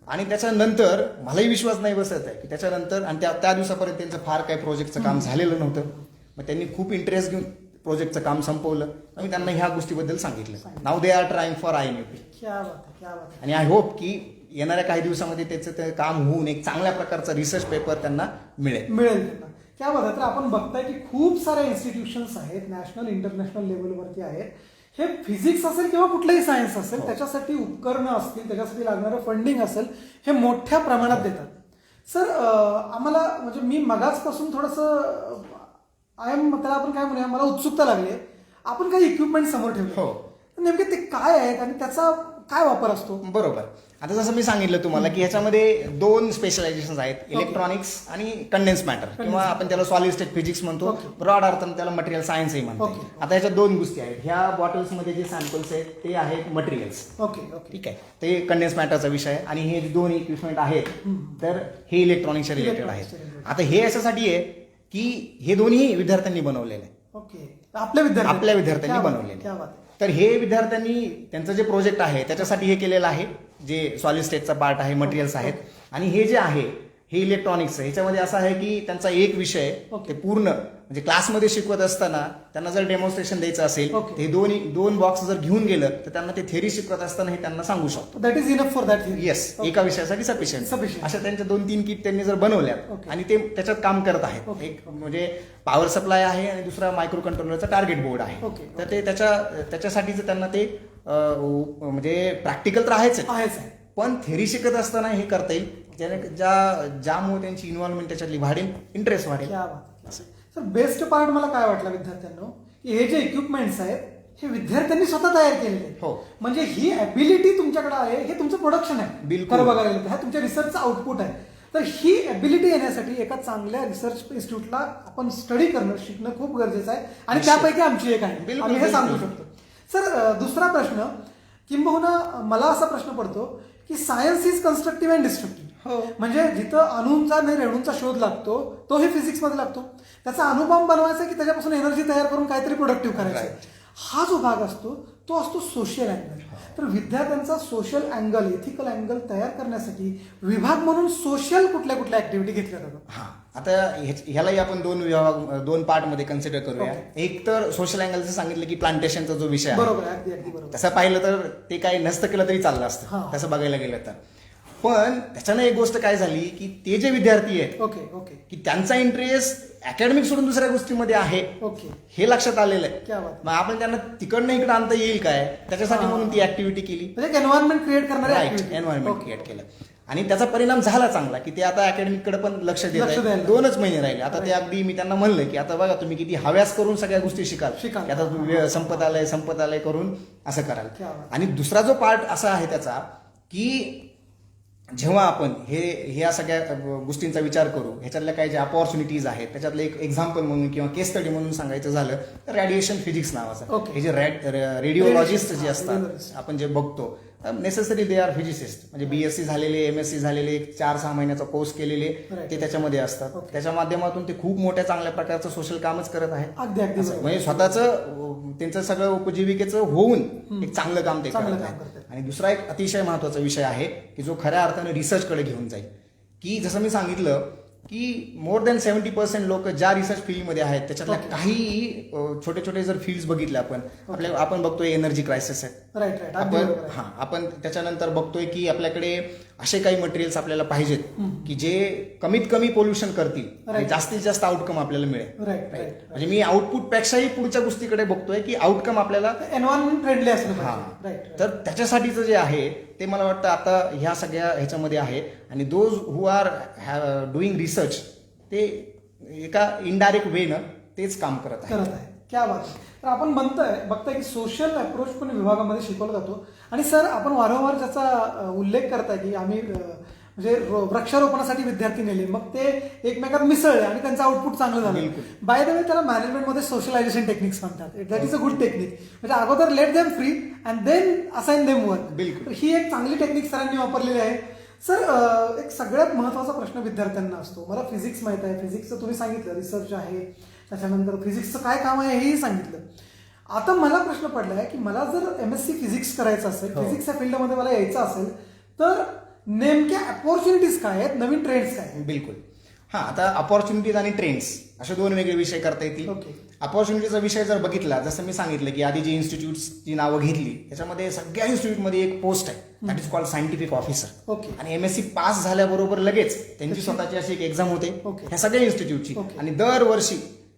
आणि त्याच्यानंतर मलाही विश्वास नाही बसत आहे की त्याच्यानंतर आणि त्या दिवसापर्यंत त्यांचं फार काही प्रोजेक्टचं काम झालेलं नव्हतं. मग त्यांनी खूप इंटरेस्ट घेऊन प्रोजेक्टचं काम संपवलं आणि त्यांना ह्या गोष्टीबद्दल सांगितलं. नाव they are trying for INUP. क्या बात आहे, क्या बात आहे. आणि आय होप की येणाऱ्या काही दिवसामध्ये त्याचं ते काम होऊन एक चांगल्या प्रकारचा रिसर्च पेपर त्यांना मिळेल. मिळेल त्यांना. क्या बात आहे. तर आपण बघताय की खूप साऱ्या इन्स्टिट्यूशन्स आहेत, नॅशनल इंटरनॅशनल लेवलवरती आहेत. हे फिजिक्स असेल किंवा कुठलंही सायन्स असेल, हो. त्याच्यासाठी उपकरणं असतील, त्याच्यासाठी लागणारं फंडिंग असेल, हे मोठ्या प्रमाणात देतात. सर, आम्हाला म्हणजे मी मगाचपासून थोडंसं त्याला आपण काय म्हणूया, मला उत्सुकता लागली. आपण काही इक्विपमेंट समोर ठेवले, हो. तर नेमके ते काय आहेत आणि त्याचा काय वापर असतो? बरोबर. आता जसं मी सांगितलं तुम्हाला की ह्याच्यामध्ये 2 स्पेशलायझेशन आहेत, इलेक्ट्रॉनिक्स आणि कंडेन्स मॅटर, किंवा आपण त्याला सॉलिड स्टेट फिजिक्स म्हणतो, ब्रॉड अर्थानं त्याला मटेरियल सायन्सही म्हणतो. आता ह्याच्या 2 गोष्टी आहेत. ह्या बॉटल्समध्ये जे सॅम्पल्स आहेत ते आहेत मटेरियल्स. ठीक आहे, ते कंडेन्स मॅटरचा विषय आहे. आणि हे 2 इक्विपमेंट आहेत तर हे इलेक्ट्रॉनिक्सच्या रिलेटेड आहेत. आता हे याच्यासाठी आहे की हे दोन्ही विद्यार्थ्यांनी बनवलेले आहे. आपल्या विद्यार्थ्यांनी बनवलेले. तर हे विद्यार्थ्यांनी त्यांचं जे प्रोजेक्ट आहे त्याच्यासाठी हे केलेलं आहे, जे सॉलिड स्टेटचा पार्ट आहे, मटेरियल्स आहेत. आणि हे जे आहे हे इलेक्ट्रॉनिक्स, ह्याच्यामध्ये असं आहे की त्यांचा एक विषय ते पूर्ण म्हणजे क्लासमध्ये शिकवत असताना त्यांना जर डेमॉन्स्ट्रेशन द्यायचं असेल तर हे 2 बॉक्स जर घेऊन गेलं तर त्यांना ते थेअरी शिकवत असताना हे त्यांना सांगू शकतो. That is enough for that. Yes, एका विषयासाठी सफिशियंट. अशा त्यांच्या 2-3 किट त्यांनी जर बनवल्या आणि ते त्याच्यात काम करत आहेत. एक म्हणजे पॉवर सप्लाय आहे आणि दुसरा मायक्रो कंट्रोलरचा टार्गेट बोर्ड आहे. तर ते त्याच्यासाठीच त्यांना ते म्हणजे प्रॅक्टिकल तर आहेच आहे, पण थेरी शिकत असताना हे करता येईल, ज्यामुळे त्यांची इन्व्हॉल्वमेंट त्याच्यातली वाढेल, इंटरेस्ट वाढेल. सर बेस्ट पार्ट मला काय वाटलं विद्यार्थ्यांना, की हे जे इक्विपमेंट्स आहेत हे विद्यार्थ्यांनी स्वतः तयार केलेले आहेत. हो, म्हणजे ही ॲबिलिटी तुमच्याकडे आहे, हे तुमचं प्रोडक्शन आहे. बिलकुल. खरं बघायला गेलं तर हा तुमच्या रिसर्चचा आउटपुट आहे. तर ही ॲबिलिटी येण्यासाठी एका चांगल्या रिसर्च इन्स्टिट्यूटला आपण स्टडी करणं, शिकणं खूप गरजेचं आहे. आणि त्यापैकी आमची एक आहे, आम्ही हे सांगू शकतो. सर दुसरा प्रश्न, किंबहुना मला असा प्रश्न पडतो की science is constructive and destructive. म्हणजे जिथं अणूंचा आणि रेणूंचा शोध लागतो तो हे फिजिक्समध्ये लागतो. त्याचा अणुबॉम्ब बनवायचा की त्याच्यापासून एनर्जी तयार करून काहीतरी प्रोडक्टिव्ह करायचं. हा जो भाग असतो तो असतो सोशल अँगल. तर विद्यार्थ्यांचा सोशल अँगल, एथिकल अँगल तयार करण्यासाठी विभाग म्हणून सोशल कुठल्या कुठल्या ऍक्टिव्हिटी घेतल्या जातात? आता ह्यालाही आपण 2 पार्टमध्ये कन्सिडर करूया. एक तर सोशल अँगलचं सांगितलं की प्लांटेशनचा जो विषय आहे, बरोबर, अगदी बरोबर. तसं पाहिलं तर ते काही नसतं केलं तरी चाललं असतं तसं बघायला गेलं तर. पण त्याच्यानं एक गोष्ट काय झाली की ते जे विद्यार्थी आहेत की त्यांचा इंटरेस्ट अकॅडमिक सोडून दुसऱ्या गोष्टीमध्ये आहे, हे लक्षात आलेलं आहे. मग आपण त्यांना तिकडनं इकडे आणता येईल काय, त्याच्यासाठी म्हणून ती ऍक्टिव्हिटी केली. म्हणजे एन्व्हायरमेंट क्रिएट करणारे एन्व्हायरमेंट क्रिएट केलं. आणि त्याचा परिणाम झाला चांगला की ते आता अकॅडमिककडे पण लक्ष देत आहेत. 2च महिने राहिले. आता ते अगदी मी त्यांना म्हणलं की आता बघा तुम्ही किती हव्यास करून सगळ्या गोष्टी शिकाल, आता संपत आलंय करून असं कराल. आणि दुसरा जो पार्ट असा आहे त्याचा की जेव्हा आपण ह्या सगळ्या गोष्टींचा विचार करू, ह्याच्यातल्या काही ज्या अपॉर्च्युनिटीज आहेत त्याच्यातलं एक एक्झाम्पल म्हणून किंवा केस स्टडी म्हणून सांगायचं झालं तर रेडिएशन फिजिक्स नावाचं. हे जे रेडिओलॉजिस्ट जे असतात आपण जे बघतो, नेसेसरी दे आर फिजिसिस्ट. म्हणजे BSc झालेले, MSc झालेले, 4-6 महिन्याचा कोर्स केलेले ते त्याच्यामध्ये असतात. त्याच्या माध्यमातून ते खूप मोठ्या चांगल्या प्रकारचं सोशल कामच करत आहेत. म्हणजे स्वतःचं त्यांचं सगळं उपजीविकेचं होऊन एक चांगलं काम ते करत आहेत. आणि दुसरा एक अतिशय महत्वाचा विषय आहे की जो खऱ्या अर्थाने रिसर्चकडे घेऊन जाईल. की जसं मी सांगितलं की मोर दॅन 70% लोक ज्या रिसर्च फील्डमध्ये आहेत त्याच्यातल्या काही छोटे छोटे जर फील्ड बघितले आपण बघतोय एनर्जी क्रायसिस आहे. आपण त्याच्यानंतर बघतोय की आपल्याकडे असे काही मटेरियल्स आपल्याला पाहिजेत की जे कमीत कमी पोल्युशन करतील, जास्तीत जास्त आउटकम आपल्याला मिळेल. म्हणजे मी आउटपुट पेक्षाही पुढच्या गोष्टीकडे बघतोय की आउटकम आपल्याला एन्व्हायरमेंट फ्रेंडली असलं. तर त्याच्यासाठीचं जे आहे ते मला वाटतं आता ह्या सगळ्या ह्याच्यामध्ये आहे. आणि those who are doing research ते एका इनडायरेक्ट वेनं तेच काम करत आहे. क्या बात. तर आपण बघताय की सोशल अप्रोच पण विभागामध्ये शिकवला जातो. आणि सर आपण वारंवार ज्याचा उल्लेख करताय की आम्ही म्हणजे वृक्षारोपणासाठी विद्यार्थी नेले, मग ते एकमेकात मिसळले आणि त्यांचं आउटपुट चांगलं झालं. बाय द वे त्याला मॅनेजमेंटमध्ये सोशलायझेशन टेक्निक्स म्हणतात. That is a good technique. म्हणजे अगोदर let them free and then assign them work. ही एक चांगली टेक्निक सरांनी वापरलेली आहे. सर एक सगळ्यात महत्वाचा प्रश्न विद्यार्थ्यांना असतो. मला फिजिक्स माहित आहे, फिजिक्सचं तुम्ही सांगितलं रिसर्च आहे, त्याच्यानंतर फिजिक्सचं काय काम आहे हेही सांगितलं. आता मला प्रश्न पडला आहे की मला जर MSc फिजिक्स करायचं असेल, फिजिक्स या फील्डमध्ये मला यायचं असेल तर नेमक्या अपॉर्च्युनिटीज काय आहेत, नवीन ट्रेंड्स काय? बिलकुल. आता अपॉर्च्युनिटीज आणि ट्रेंड्स असे 2 वेगळे विषय करता येतील. अपॉर्च्युनिटीचा विषय जर बघितला, जसं मी सांगितलं की आधी जी इन्स्टिट्यूटची नावं घेतली त्याच्यामध्ये सगळ्या इन्स्टिट्यूटमध्ये एक पोस्ट आहे, that is called scientific officer. आणि MSc पास झाल्याबरोबर लगेच त्यांची स्वतःची अशी एक एक्झाम होते ह्या सगळ्या इन्स्टिट्यूटची. आणि दरवर्षी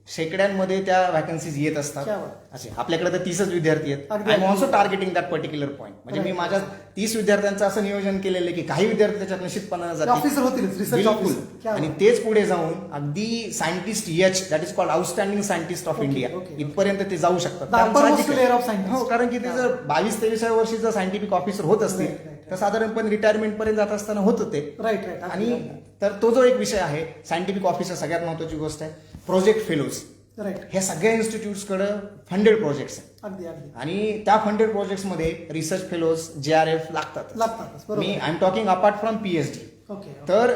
शेकड्यांमध्ये त्या व्हॅकन्सीज येत असतात. क्या बात. असे आपल्याकडे तर 30च विद्यार्थी आहेत. अगदी. I am also targeting that particular point. म्हणजे मी Right. माझ्या 30 विद्यार्थ्यांचं असं नियोजन केलेलं आहे की काही विद्यार्थी त्याच्यात निश्चितपणानं जातील. ऑफिसर होतील, रिसर्च बिलकुल. ऑफिसर. आणि तेच पुढे जाऊन अगदी scientist that is called outstanding scientist of Okay, India okay. इथपर्यंत ते जाऊ शकतात. The कारण upper साहजिक most आहे. layer of scientist. हो, कारण की ते जर 22-23व्या वर्षी जर सायंटिफिक ऑफिसर होत असतील Right, right, right. तर साधारणपणे रिटायरमेंट पर्यंत जात असताना होत होते. Right right. आणि तर तो जो एक विषय आहे सायंटिफिक ऑफिसर सगळ्यात महत्वाची गोष्ट आहे. Project fellows right. ह्या सगळ्या इन्स्टिट्यूट्सकडे फंडेड प्रोजेक्ट्स आहेत अगदी अगदी आणि त्या फंडेड प्रोजेक्ट्समध्ये रिसर्च फेलोज JRF लागतात. लागतातच. मी बरोबर. I am talking apart from PhD. Okay. तर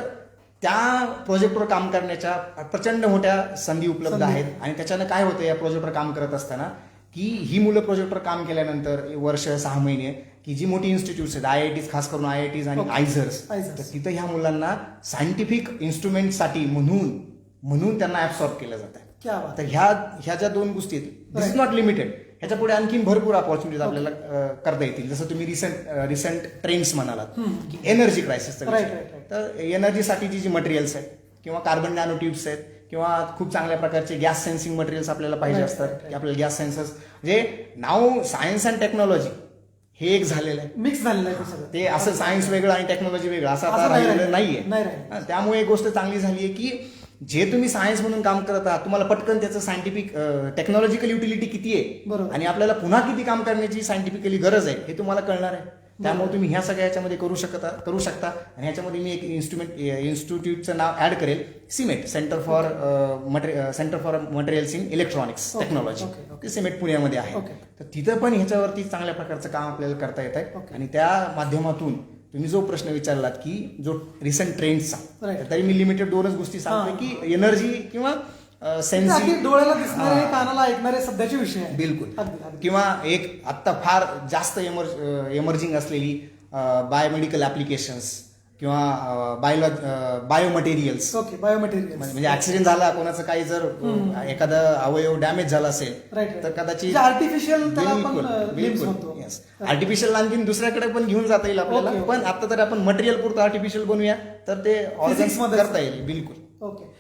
त्या प्रोजेक्टवर काम करण्याच्या प्रचंड मोठ्या संधी उपलब्ध संधी. आहेत. आणि त्याच्यानं काय होतं या प्रोजेक्टवर काम करत असताना की ही मुलं प्रोजेक्टवर काम केल्यानंतर वर्ष 6 महिने की जी मोठी इन्स्टिट्यूट्स आहेत IITs खास करून IITs आणि Okay. आयझर्स Izers. तर तिथं ह्या मुलांना सायंटिफिक इन्स्ट्रुमेंटसाठी म्हणून त्यांना ऍब्सॉर्ब केलं जातं. क्या बात. तर ह्या ज्या दोन गोष्टी आहेत दिस इज नॉट लिमिटेड. ह्याच्या पुढे आणखीन भरपूर ऑपॉर्च्युनिटीज आपल्याला करता येतील. जसं तुम्ही रिसेंट ट्रेंड्स म्हणालात की energy crisis. Right, right, right. तर एनर्जीसाठी जी मटेरियल्स आहेत किंवा कार्बन नॅनो ट्यूब्स आहेत किंवा खूप चांगल्या प्रकारचे गॅस सेन्सिंग मटेरियल्स आपल्याला पाहिजे Right, असतात right, right. की आपल्याला गॅस सेन्सर्स म्हणजे नाव सायन्स अँड टेक्नॉलॉजी हे एक झालेलं आहे. मिक्स झालेलं आहे ते सगळं. ते असं सायन्स वेगळं आणि टेक्नॉलॉजी वेगळं असं आता असं नाही राहिलेलं राहिलं. नाहीये. नाही राहिलं. हा, त्यामुळे एक गोष्ट चांगली झाली आहे की जे तुम्ही सायन्स म्हणून काम करत आहात तुम्हाला पटकन त्याचं सायंटिफिक टेक्नॉलॉजिकल युटिलिटी किती आहे बरोबर. आणि आपल्याला पुन्हा किती काम करण्याची सायंटिफिकली गरज आहे हे तुम्हाला कळणार आहे. त्यामुळे तुम्ही ह्या सगळ्या ह्याच्यामध्ये करू शकता आणि ह्याच्यामध्ये मी एक इन्स्टिट्यूटचं नाव ऍड करेल. CMET centre for materials in electronics Okay, technology. okay, okay. ते सिमेट पुण्यामध्ये आहे. Okay. तर तिथं पण ह्याच्यावरती चांगल्या प्रकारचं काम आपल्याला करता येत आहे. Okay. आणि त्या माध्यमातून तुम्ही जो प्रश्न विचारलात की जो रिसेंट ट्रेंडचा Right. तरी मी लिमिटेड 2च गोष्टी सांगतोय की एनर्जी किंवा अगदी सेन्सिंग डोळ्याला दिसणारे कानाला ऐकणारे सध्याचे विषय आहे. बिलकुल. अगदी अगदी. किंवा एक आत्ता फार जास्त एमर्जिंग असलेली बायोमेडिकल ऍप्लिकेशन्स किंवा बायोमटेरियल्स. ओके. बायोमटेरियल. म्हणजे ऍक्सिडेंट झाला कोणाचं काही जर एखादा अवयव डॅमेज झाला असेल राईट. तर कदाचित आर्टिफिशियल त्याला आपण लिम्स म्हणतो. आर्टिफिशियल आणखीन दुसऱ्याकडे पण घेऊन जाता येईल आपल्याला. Okay, okay. पण आता तर आपण मटेरियल पुरतं आर्टिफिशियल बनवूया तर ते ऑर्गन्स मध्ये करता येईल. बिलकुल. ओके.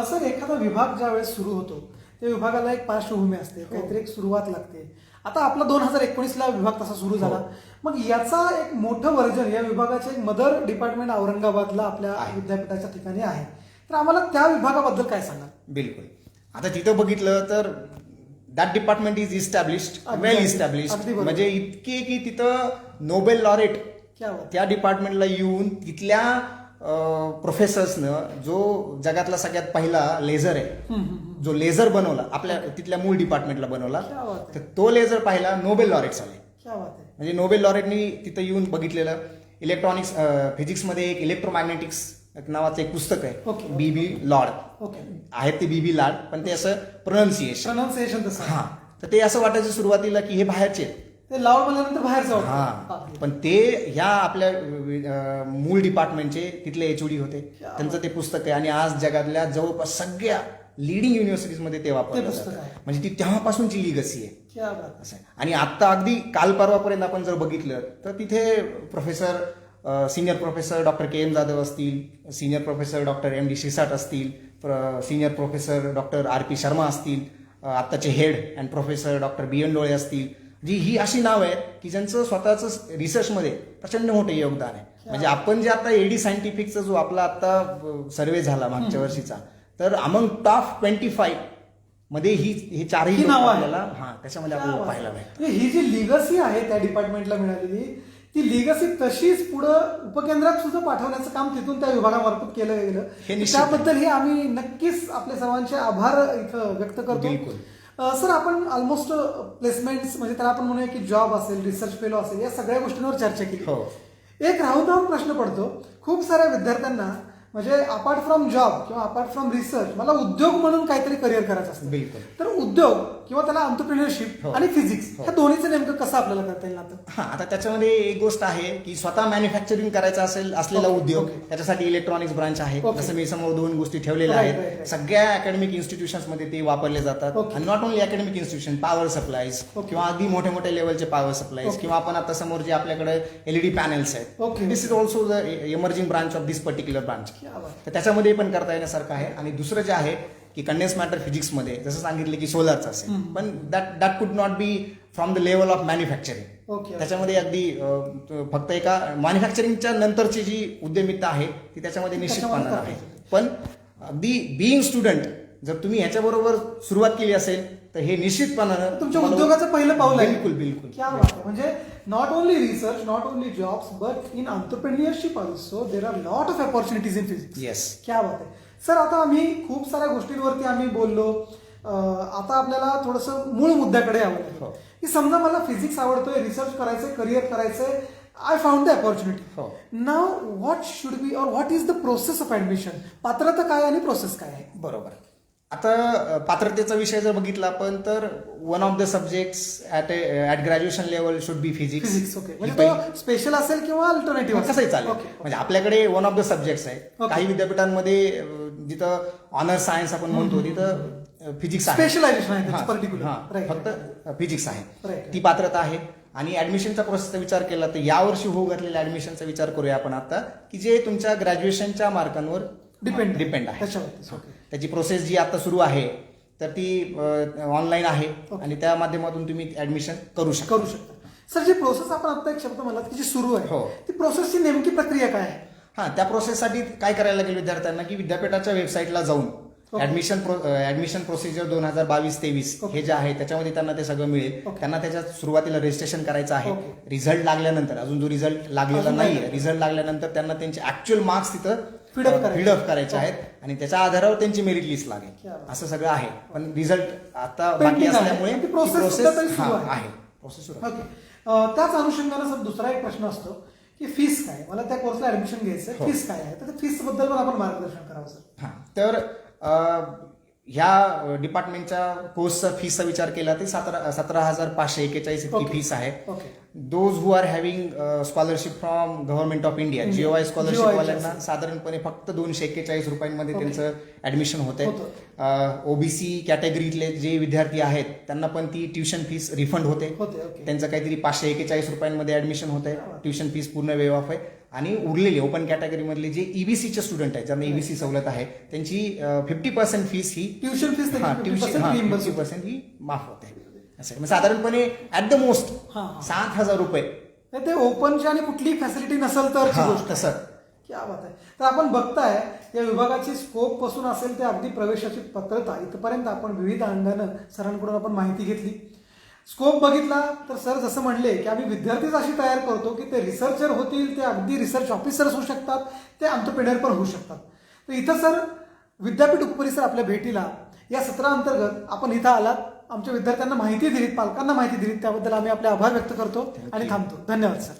सर एखादा विभाग ज्या वेळेस सुरू होतो त्या विभागाला एक पार्श्वभूमी असते, काहीतरी एक सुरुवात लागते. आता आपला 2019ला विभाग तसा सुरू झाला. मग याचा एक मोठं वर्जन या विभागाचे एक मदर डिपार्टमेंट औरंगाबादला आपल्या आहे. विद्यापीठाच्या ठिकाणी आहे. तर आम्हाला त्या विभागाबद्दल काय सांगा. बिलकुल. आता तिथं बघितलं तर दॅट डिपार्टमेंट इज इस्टॅब्लिश्ड अगदी, वेल अगदी इस्टॅब्लिश्ड. बरोबर. म्हणजे इतके की तिथं नोबेल लॉरेट क्या बात. त्या डिपार्टमेंटला येऊन तिथल्या प्रोफेसर्सनं जो जगातला सगळ्यात पहिला लेझर आहे जो लेझर बनवला आपल्या तिथल्या मूळ डिपार्टमेंटला बनवला क्या बात आहे. तर तो लेझर पाहिला नोबेल लॉरेट्स आले. क्या बात आहे. म्हणजे नोबेल लॉरेटनी तिथं येऊन बघितलेलं. इलेक्ट्रॉनिक्स फिजिक्समध्ये एक इलेक्ट्रोमॅग्नेटिक्स नावाचं एक पुस्तक आहे. Okay. BB Lord okay. आहेत ते BB लॉर्ड पण ते असं प्रोनाऊन्सिएशन. प्रोनाऊन्सिएशन तसं. हा तर ते असं वाटायचं सुरुवातीला की हे बाहेरचे आहेत. ते लाऊड म्हणल्यानंतर बाहेर जाऊ. हा पण ते ह्या आपल्या मूळ डिपार्टमेंटचे तिथले HOD होते. त्यांचं ते पुस्तक आहे आणि आज जगातल्या जवळपास सगळ्या लिडिंग युनिव्हर्सिटीजमध्ये ते वापरलं पुस्तक जातं. आहे. म्हणजे ती तेव्हापासूनची लिगसी आहे. क्या बात. असं आहे. आणि आता अगदी काल परवापर्यंत आपण जर बघितलं तर तिथे senior professor doctor KM Jadhav असतील, सिनियर प्रोफेसर डॉक्टर MD शिसाट असतील, senior professor doctor RP Sharma असतील, आत्ताचे head and professor doctor BN डोळे असतील. जी ही अशी नाव आहेत की ज्यांचं स्वतःच रिसर्चमध्ये प्रचंड मोठे योगदान आहे. म्हणजे आपण जे आता AD सायंटिफिकचा जो आपला आता सर्वे झाला मागच्या वर्षीचा तर अमंग टॉप 25 मध्ये हे चारही ही लोकं नावं आहेत. आपल्याला त्याच्यामध्ये आपल्याला पाहायला भेटतात. म्हणजे ही जी लिगसी आहे त्या डिपार्टमेंटला मिळालेली ती लिगसी तशीच पुढं उपकेंद्रात सुद्धा पाठवण्याचं काम तिथून त्या विभागामार्फत केलं गेलं. हे निश्चित. त्याबद्दल आम्ही नक्कीच आपल्या सर्वांचे आभार इथं व्यक्त करतो. बिलकुल. सर आपण ऑलमोस्ट प्लेसमेंट्स म्हणजे त्याला आपण म्हणूया की जॉब असेल, रिसर्च फेलो असेल, या सगळ्या गोष्टींवर चर्चा केली. हो. एक राहून प्रश्न पडतो खूप साऱ्या विद्यार्थ्यांना म्हणजे अपार्ट फ्रॉम जॉब किंवा अपार्ट फ्रॉम रिसर्च मला उद्योग म्हणून काहीतरी करिअर करायचं असतं. बिलकुल. तर उद्योग किंवा त्याला एंटरप्रिनरशिप हो. आणि फिजिक्स हो. ह्या दोन्हीचं नेमकं कसं आपल्याला करता येईल आता. हा आता त्याच्यामध्ये एक गोष्ट आहे की स्वतः मॅन्युफॅक्चरिंग करायचा असलेला Okay, उद्योग okay. त्याच्यासाठी इलेक्ट्रॉनिक्स ब्रांच आहे. Okay. जसं मी समोर 2 गोष्टी ठेवलेल्या Right, right, आहेत. right. सगळ्या अकॅडमिक इन्स्टिट्यूशन्समध्ये ते वापरले जातात. Okay. आणि not only academic institution power supplies Okay. किंवा अगदी मोठ्या मोठ्या लेवलचे पॉवर सप्लायज Okay. किंवा आपण आता समोर जे आपल्याकडे LED पॅनल्स आहेत. Okay. This is also the emerging branch of this particular branch. क्या बात. तर त्याच्यामध्ये पण करता येण्यासारखं आहे. आणि दुसरं जे आहे की कंडेन्स मॅटर फिजिक्समध्ये जसं सांगितलं की सोलरचं असेल, पण दॅट कुड not be from the level of manufacturing. Okay. त्याच्यामध्ये अगदी फक्त एका मॅन्युफॅक्चरिंगच्या नंतरची जी उद्यमिता आहे ती त्याच्यामध्ये निश्चितपणे आहे. पण अगदी बिईंग स्टुडंट जर तुम्ही ह्याच्याबरोबर सुरुवात केली असेल तर हे निश्चितपणानं तुमच्या उद्योगाचं पहिलं पाऊल आहे. बिलकुल बिलकुल. क्या बात आहे. म्हणजे not only research, not only jobs, but in entrepreneurship also there are lot of opportunities in physics. Yes. क्या बात आहे सर. आता आम्ही खूप साऱ्या गोष्टींवरती आम्ही बोललो. आता आपल्याला थोडंसं मूळ मुद्द्याकडे यावं लागेल हो. की समजा मला फिजिक्स आवडतोय, रिसर्च करायचंय, करिअर करायचंय, आय फाउंड द अपॉर्च्युनिटी. हो. नाव व्हॉट शुड बी और what is the process of admission? पात्रता काय आणि प्रोसेस काय आहे? बरोबर. आता पात्रतेचा विषय जर बघितला आपण तर one of the subjects at graduation level should be physics. Physics. Okay. म्हणजे तो स्पेशल असेल किंवा अल्टरनेटिव्ह कसंही चालेल. ओके. म्हणजे आपल्याकडे वन ऑफ द सब्जेक्ट्स आहे. Okay. काही विद्यापीठांमध्ये जिथं ऑनर्स सायन्स आपण म्हणतो तिथं फिजिक्स आहे. स्पेशलायझेशन आहे हां, पर्टिक्युलर. हां, फक्त फिजिक्स आहे. Right. ती पात्रता आहे. आणि ऍडमिशनच्या प्रोसेसचा विचार केला तर यावर्षी होऊ घातलेल्या ऍडमिशनचा विचार करूया आपण आता की जे तुमच्या ग्रॅज्युएशनच्या मार्कांवर डिपेंड आहे. त्याच्यावरतीच. ओके. त्याची प्रोसेस जी आता सुरू आहे तर ती ऑनलाईन आहे Okay. आणि त्या माध्यमातून तुम्ही ऍडमिशन करू शकता. सर जी प्रोसेस आपण आता एक शब्द मला की जी सुरू आहे हो. ती प्रोसेसची नेमकी प्रक्रिया काय आहे? हा, त्या प्रोसेससाठी काय करायला लागेल विद्यार्थ्यांना की विद्यापीठाच्या वेबसाईटला जाऊन Okay. Admission procedure 2022-23 Okay. हे जे आहे त्याच्यामध्ये त्यांना ते सगळं मिळेल. Okay. त्यांना त्याच्यात सुरुवातीला रजिस्ट्रेशन करायचं आहे. Okay. रिझल्ट लागल्यानंतर अजून जो रिझल्ट लागलेला अजून नाहीये, नाही. रिझल्ट लागल्यानंतर त्यांना त्यांचे ऍक्च्युअल मार्क्स तिथं Feed-up करायचे आहेत आणि त्याच्या आधारावर त्यांची मेरिट लिस्ट लागेल. क्या बात. असं सगळं आहे. पण रिझल्ट आता Pending बाकी आहे. असल्यामुळे ती ती process process, सुद्धा तरी सुरू हां, आहे. आहे. प्रोसेस सुरू आहे. ओके. त्याच अनुषंगाने सर दुसरा एक प्रश्न असतो की फीस काय? मला त्या कोर्सला ऍडमिशन घ्यायचं, हो. फीस काय आहे? तर फीस बद्दल पण आपण मार्गदर्शन करावं सर. हां, तर ह्या डिपार्टमेंटच्या कोर्सचा फीचा विचार केला तर 17,541 इतकी Okay. फीस आहे. Okay. Those who are having scholarship from government of India, India. GOI scholarship GOI वाल्यांना साधारणपणे फक्त 241 रुपयांमध्ये Okay. त्यांचं ऍडमिशन होत होतं. आहे. ओबीसी कॅटेगरीतले जे विद्यार्थी आहेत त्यांना पण ती ट्युशन फीस रिफंड होते. ओके. त्यांचं काहीतरी 541 रुपयांमध्ये ऍडमिशन होत आहे. ट्युशन फीस पूर्ण वेव ऑफ आहे. आणि उरलेले ओपन कॅटेगरीमधले जे ईबीसीचे स्टुडंट आहेत ज्यांना ईबीसी सवलत आहे त्यांची 50% फीस ही ट्युशन फीस ट्युशन 50% ही माफ होते. असं साधारणपणे ऍट द मोस्ट हां. 7,000 रुपये. ते ओपनची आणि कुठलीही फॅसिलिटी नसेल तर हां, गोष्ट तसं. क्या बात आहे. तर आपण बघताय या विभागाची स्कोप पासून असेल ते अगदी प्रवेशाची पात्रता इथपर्यंत आपण विविध अंगानं सरांकडून आपण माहिती घेतली. स्कोप बघितला तर सर जसं म्हणले की आम्ही विद्यार्थीच अशी तयार करतो की ते रिसर्चर होतील, ते अगदी रिसर्च ऑफिसर्स होऊ शकतात, ते एंटरप्रेन्योर पण होऊ शकतात. तर इथं सर विद्यापीठ उपपरिसर आपल्या भेटीला या सत्राअंतर्गत आपण इथं आलात, आमच्या विद्यार्थ्यांना माहिती दिलीत, पालकांना माहिती दिलीत, त्याबद्दल आम्ही आपले आभार व्यक्त करतो आणि थांबतो. धन्यवाद सर.